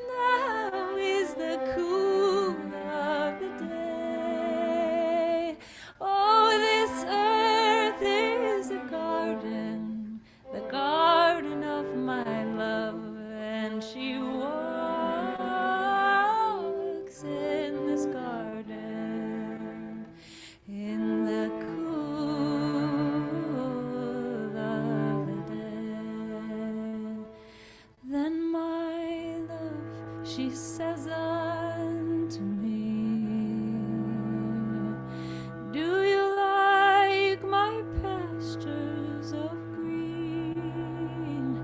Now is the cool of the day. Oh, this earth is a garden, the garden of my love, and she walks in this garden in the cool of the day. Then my love, she says unto me, do you like my pastures of green?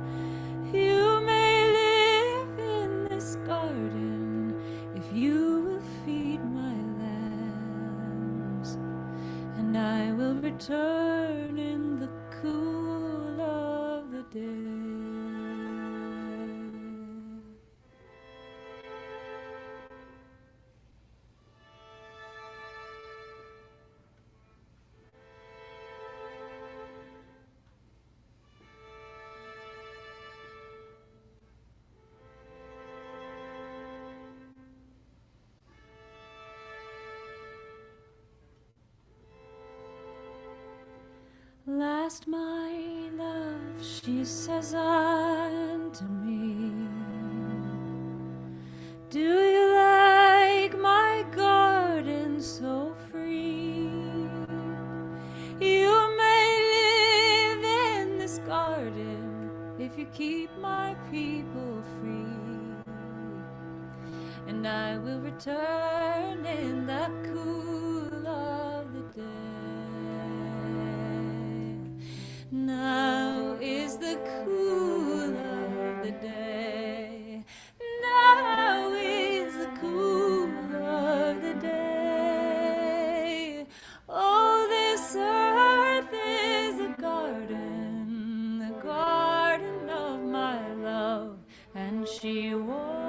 You may live in this garden if you will feed my lambs, and I will return in the cool of the day. Last, my love, she says unto me, do you like my garden so free? You may live in this garden if you keep my people free, and I will return in the cool of the day. Now is the cool of the day. Now is the cool of the day. Oh, this earth is a garden, the garden of my love, and she walks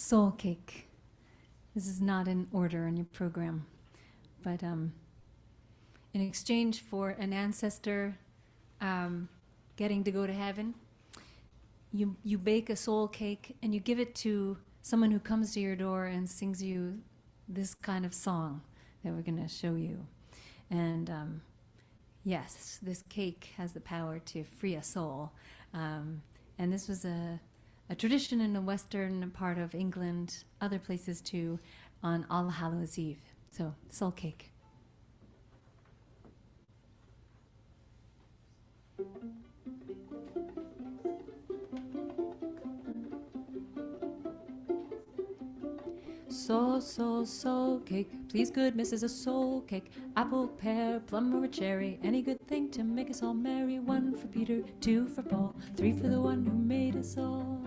Soul Cake. This is not in order in your program, but in exchange for an ancestor getting to go to heaven, you bake a soul cake and you give it to someone who comes to your door and sings you this kind of song that we're going to show you. And yes, this cake has the power to free a soul. And this was a tradition in the western part of England, other places too, on All Hallows Eve. So, soul cake. Soul cake. Please, good missus, a soul cake. Apple, pear, plum, or a cherry. Any good thing to make us all merry. 1 for Peter, 2 for Paul, 3 for the one who made us all.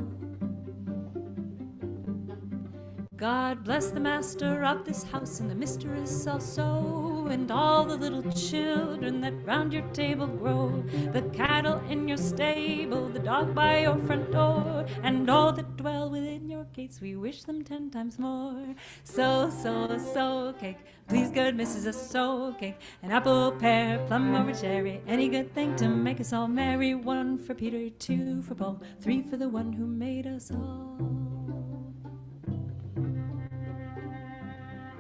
God bless the master of this house and the mistress also, and all the little children that round your table grow, the cattle in your stable, the dog by your front door, and all that dwell within your gates, we wish them 10 times more. Soul cake, please good missus, a soul cake, an apple, pear, plum, or a cherry, any good thing to make us all merry. 1 for Peter, 2 for Paul, 3 for the one who made us all.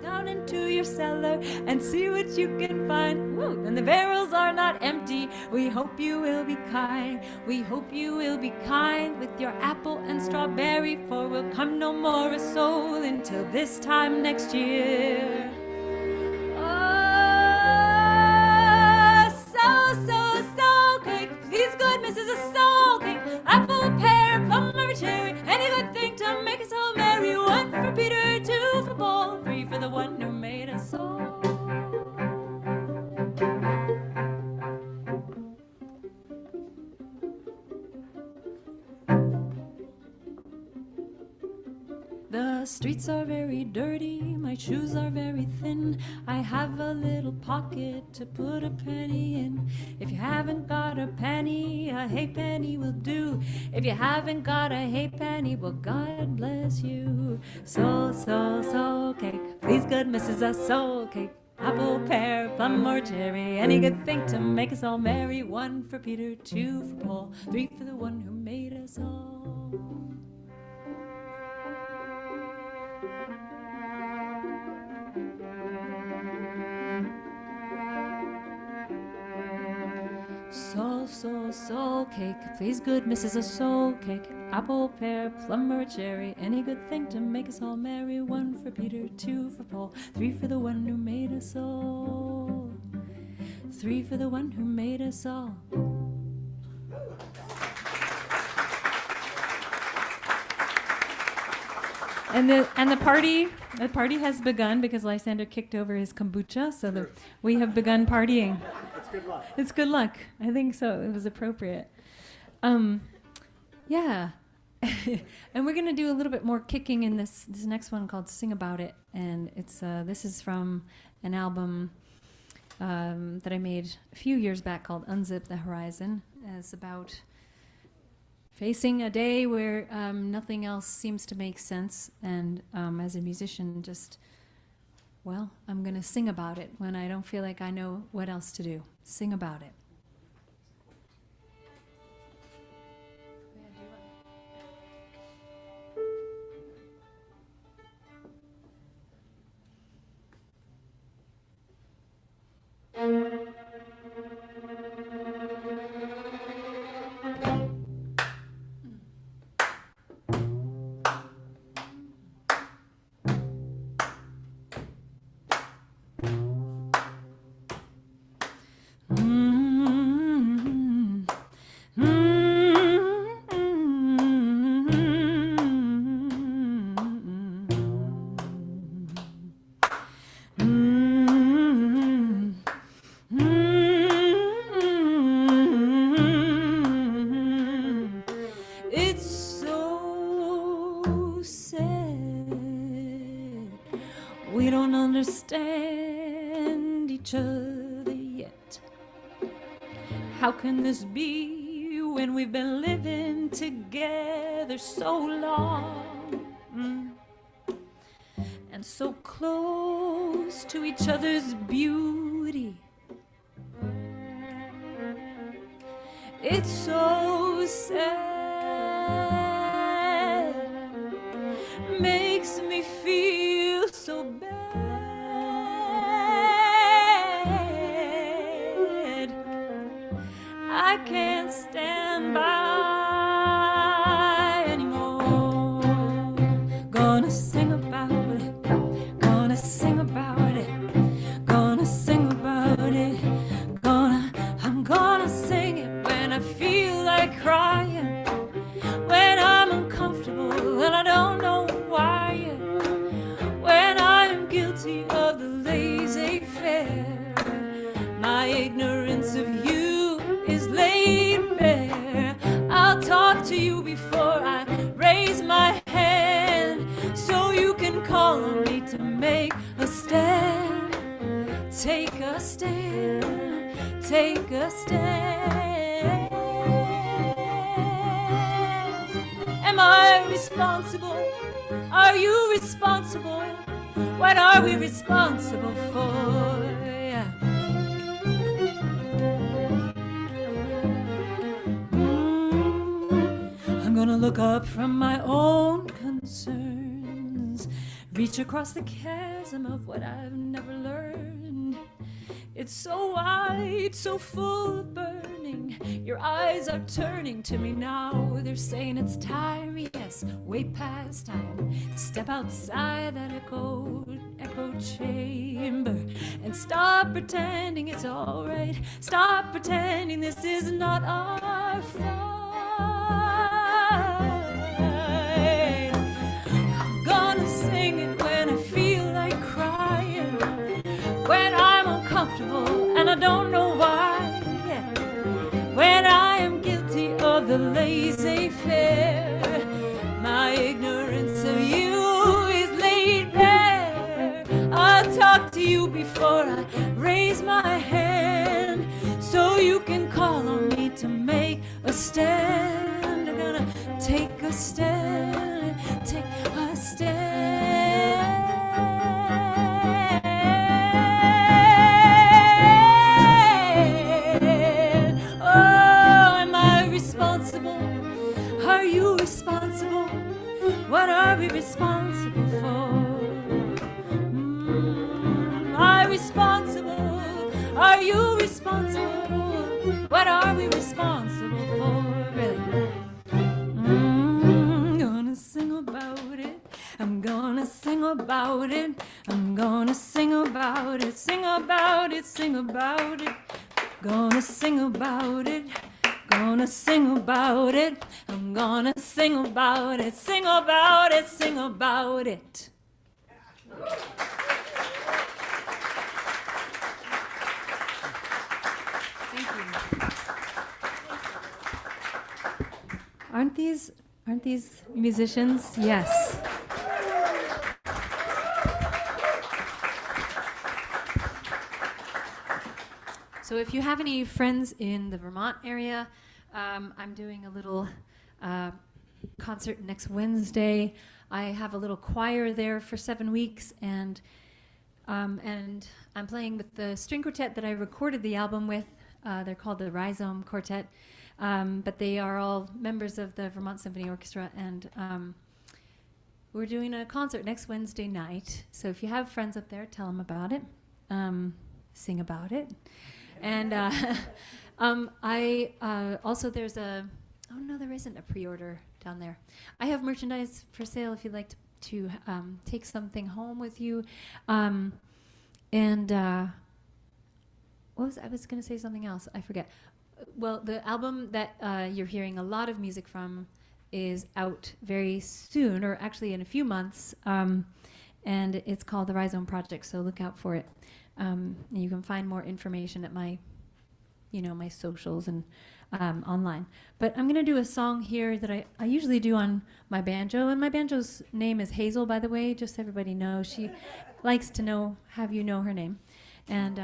Down into your cellar and see what you can find. Woo! And the barrels are not empty. We hope you will be kind. We hope you will be kind with your apple and strawberry, for we'll come no more a soul until this time next year. Oh, soul cake. Please, good missus, a soul cake. Apple, pear, plum, or cherry. Any good thing to make us all merry. 1 for Peter, 2 for Paul, 3 for the one who made us all. The streets are very dirty, my shoes are very thin. I have a little pocket to put a penny in. If you haven't got a penny, a halfpenny will do. If you haven't got a halfpenny, well, God bless you. Soul cake, please good missus, a soul cake. Apple, pear, plum, or cherry, any good thing to make us all merry. 1 for Peter, 2 for Paul, 3 for the one who made us all. Soul cake, please good missus, a soul cake. Apple, pear, plum, or cherry, any good thing to make us all merry. 1 for Peter, 2 for Paul, 3 for the one who made us all. 3 for the one who made us all. And the party has begun because Lysander kicked over his kombucha, so we have begun partying. It's good luck. It's good luck. I think so. It was appropriate. Yeah. And we're going to do a little bit more kicking in this next one called Sing About It. And it's this is from an album that I made a few years back called Unzip the Horizon. It's about facing a day where nothing else seems to make sense. And as a musician, I'm going to sing about it when I don't feel like I know what else to do. Sing about it. How can this be when we've been living together so long? so close to each other's beauty. It's so sad, makes me feel so bad. I can't stand by anymore. Gonna sing about it, gonna sing about it, gonna sing about it, I'm gonna sing it when I feel like crying, when I'm uncomfortable and I don't know why, when I'm guilty of the laissez-faire. My ignorance of you is laid bare. I'll talk to you before I raise my hand, so you can call on me to make a stand. Take a stand, take a stand. Am I responsible? Are you responsible? What are we responsible for? Yeah. I'm gonna look up from my own concerns, reach across the chasm of what I've never learned. It's so wide, so full of burning. Your eyes are turning to me now. They're saying it's time, yes, way past time. Step outside that echo chamber and stop pretending it's all right. Stop pretending this is not our fight. I'm gonna sing it when I feel like crying, when I'm uncomfortable and I don't know why, yeah. When I am guilty of the laissez-faire. My ignorance of you is laid bare. I'll talk to you before I raise my hand, so you can call on me to make a stand. I'm gonna take a stand, take a stand. Are you responsible? What are we responsible for? Are we responsible? Are you responsible? What are we responsible for, really? Gonna sing about it. I'm gonna sing about it. I'm gonna sing about it. Sing about it. Sing about it. Gonna sing about it. Gonna sing about it. I'm gonna sing about it. Sing about it. Sing about it. Thank you. Aren't these musicians? Yes. So if you have any friends in the Vermont area, I'm doing a little concert next Wednesday. I have a little choir there for 7 weeks, and I'm playing with the string quartet that I recorded the album with. They're called the Rhizome Quartet, but they are all members of the Vermont Symphony Orchestra, and we're doing a concert next Wednesday night. So if you have friends up there, tell them about it. Sing about it. And I also, there's oh no, there isn't a pre-order down there. I have merchandise for sale if you'd like to take something home with you. I was going to say something else. I forget. Well, the album that you're hearing a lot of music from is out very soon, or actually in a few months, and it's called the Rhizome Project, so look out for it. You can find more information at my socials and online. But I'm going to do a song here that I usually do on my banjo, and my banjo's name is Hazel, by the way, just so everybody knows. She likes to have you know her name. And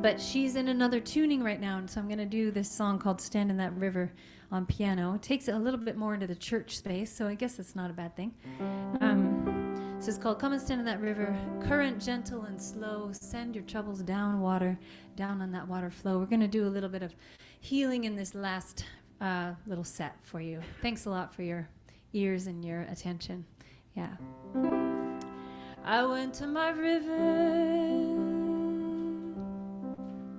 but she's in another tuning right now, and so I'm going to do this song called Stand in That River on piano. It takes it a little bit more into the church space, so I guess it's not a bad thing. This is called Come and Stand in That River. Current gentle and slow. Send your troubles down water, down on that water flow. We're going to do a little bit of healing in this last little set for you. Thanks a lot for your ears and your attention. Yeah. I went to my river,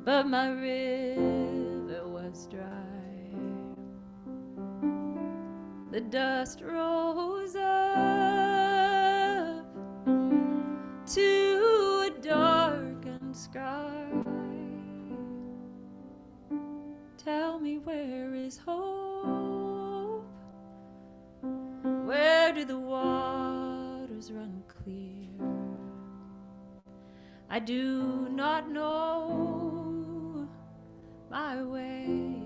but my river was dry. The dust rose up to a darkened sky. Tell me, where is hope? Where do the waters run clear? I do not know my way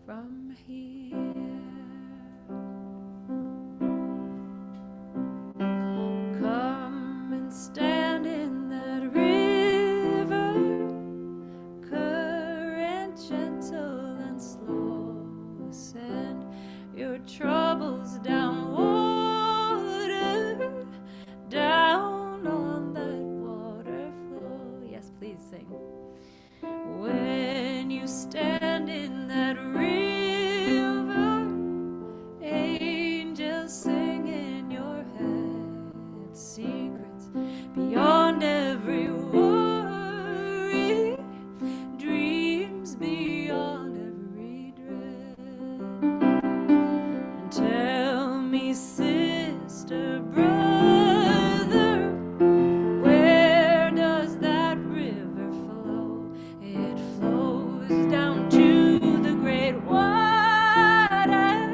from here. Come and stand in that river, current gentle and slow. Send your troubles down water, down on that water flow. Yes, please sing. When you stand in that river, angels sing in your head, secrets beyond every worry, dreams beyond every dread. And tell me, sister, brother, where does that river flow? It flows down to the great water,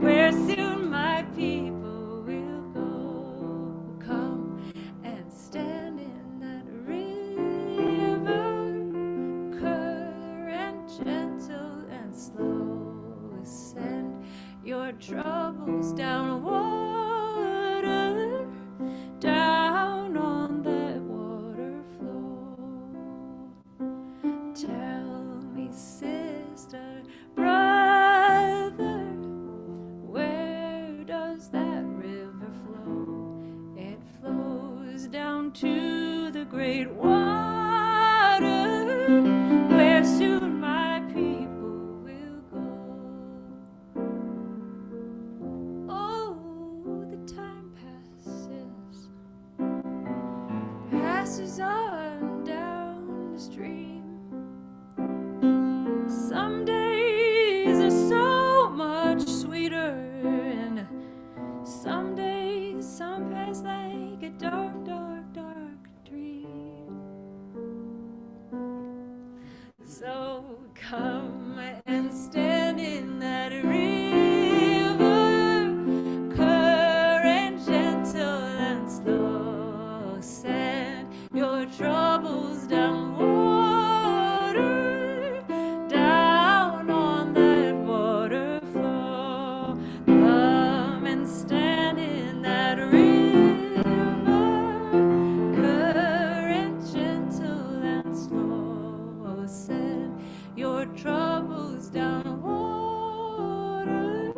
where soon my people will go. Come and stand in that river, current gentle and slow. Send your troubles down water, down on that water flow. Tell me, sister, brother, where does that river flow? It flows down to the great water, where soon my people will go. Oh, the time passes on down the stream. Some days are so much sweeter, and some days, some pass like a dark, dark, dark dream. So come and stand in that river, current gentle and slow. Send your troubles down water, down on that water flow. Come and stand in that river, current gentle and slow. Send your troubles down water,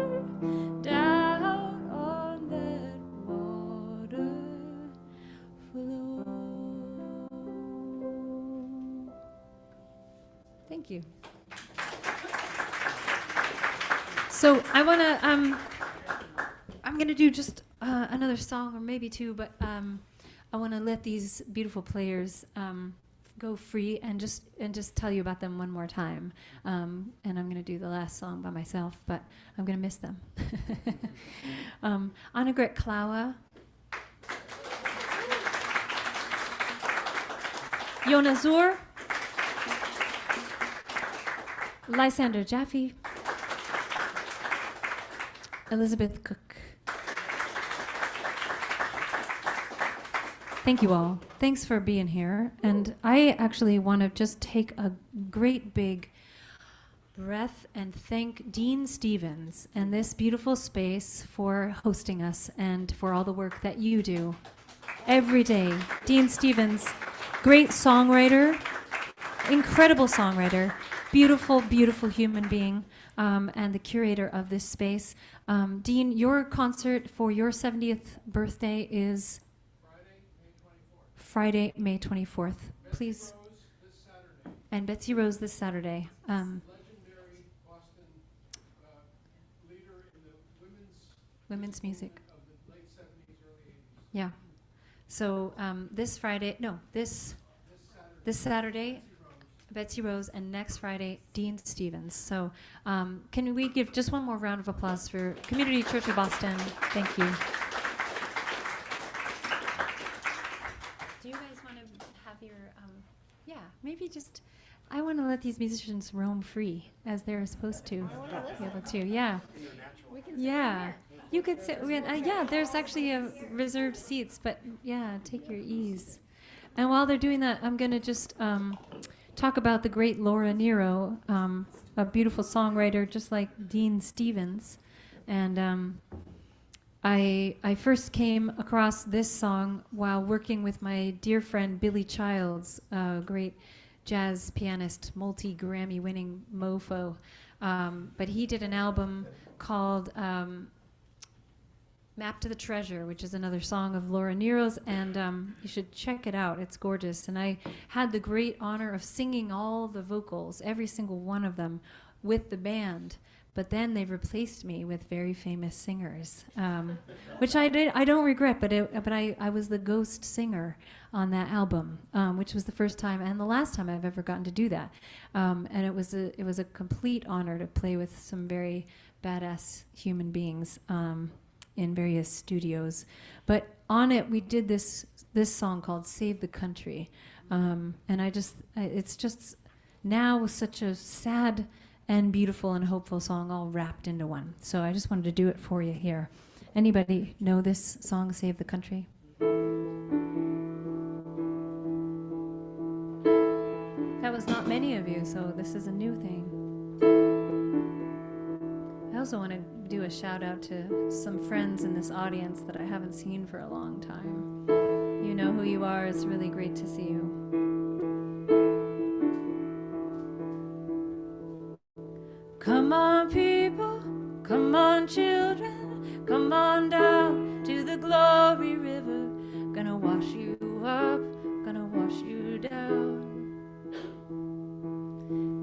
down on that water flow. Thank you. So I want to, I'm going to do just another song or maybe two, but I want to let these beautiful players go free and just tell you about them one more time. And I'm going to do the last song by myself, but I'm going to miss them. Annegret Klaua, Yonah Zur, Lysander Jaffe, Lizzy Cook. Thank you all. Thanks for being here. And I actually want to just take a great big breath and thank Dean Stevens and this beautiful space for hosting us and for all the work that you do every day. Dean Stevens, great songwriter, incredible songwriter, beautiful, beautiful human being, and the curator of this space. Dean, your concert for your 70th birthday is Friday, May 24th. Please. And Betsy Rose this Saturday. Legendary Boston leader in the Women's music. of the late 70s, early 80s. Yeah. So this Friday, no, this Saturday, Betsy Rose, and next Friday, Dean Stevens. So can we give just one more round of applause for Community Church of Boston? Thank you. Do you guys want to have your, maybe just, I want to let these musicians roam free as they're supposed to be able to. Yeah. Yeah. You could sit, there's actually reserved seats, but yeah, take your ease. And while they're doing that, I'm going to just talk about the great Laura Nero, a beautiful songwriter just like Dean Stevens. And I first came across this song while working with my dear friend Billy Childs, a great jazz pianist, multi-Grammy winning mofo. But he did an album called Map to the Treasure, which is another song of Laura Nero's, and you should check it out. It's gorgeous. And I had the great honor of singing all the vocals, every single one of them, with the band. But then they replaced me with very famous singers, which I don't regret. But I was the ghost singer on that album, which was the first time and the last time I've ever gotten to do that. And it was a complete honor to play with some very badass human beings in various studios. But on it, we did this song called "Save the Country," and it's just now such a sad and beautiful and hopeful song all wrapped into one. So I just wanted to do it for you here. Anybody know this song, Save the Country? That was not many of you, so this is a new thing. I also want to do a shout out to some friends in this audience that I haven't seen for a long time. You know who you are. It's really great to see you. Come on, people, come on, children, come on down to the glory river. Gonna wash you up, gonna wash you down.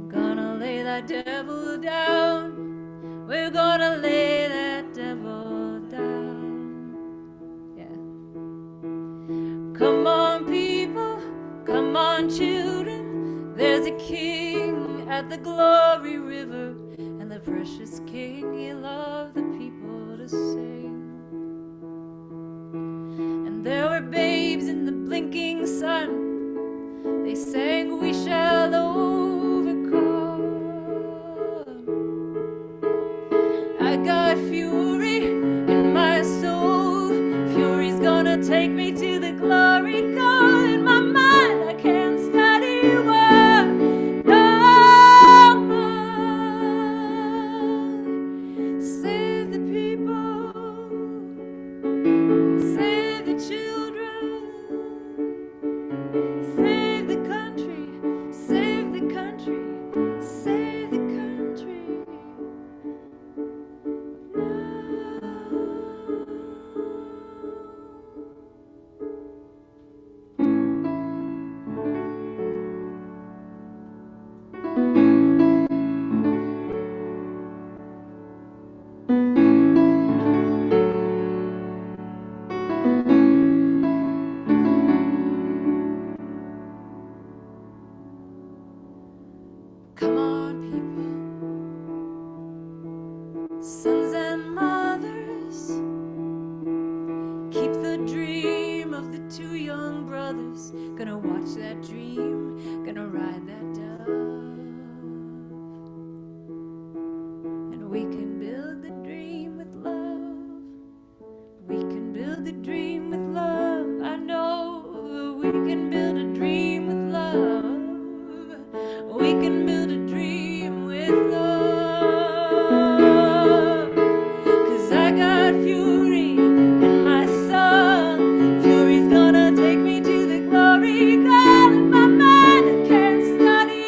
Gonna lay that devil down. We're gonna lay that devil down. Yeah. Come on, people, come on, children. There's a king at the glory river. The precious king, he loved the people to sing. And there were babes in the blinking sun. They sang, we shall overcome. I got fury in my soul. Fury's gonna take me to the glory goal. In my mind, I can't study well. Fury's gonna take me to the glory ground. In my mind, I can't study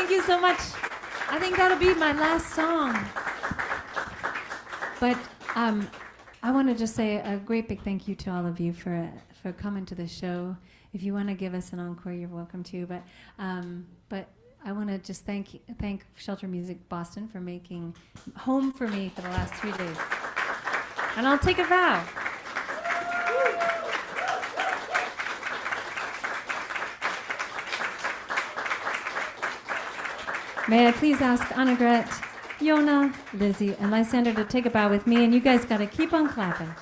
Thank you so much. I think that'll be my last song. But I want to just say a great big thank you to all of you for coming to the show. If you want to give us an encore, you're welcome to. But I want to just thank Shelter Music Boston for making home for me for the last 3 days. And I'll take a vow. May I please ask Annegret, Yonah, Lizzy, and Lysander to take a bow with me, and you guys got to keep on clapping.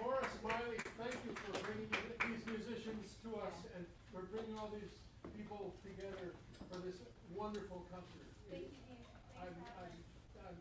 Moira Smiley, thank you for bringing these musicians to us and for bringing all these people together for this wonderful concert. I'm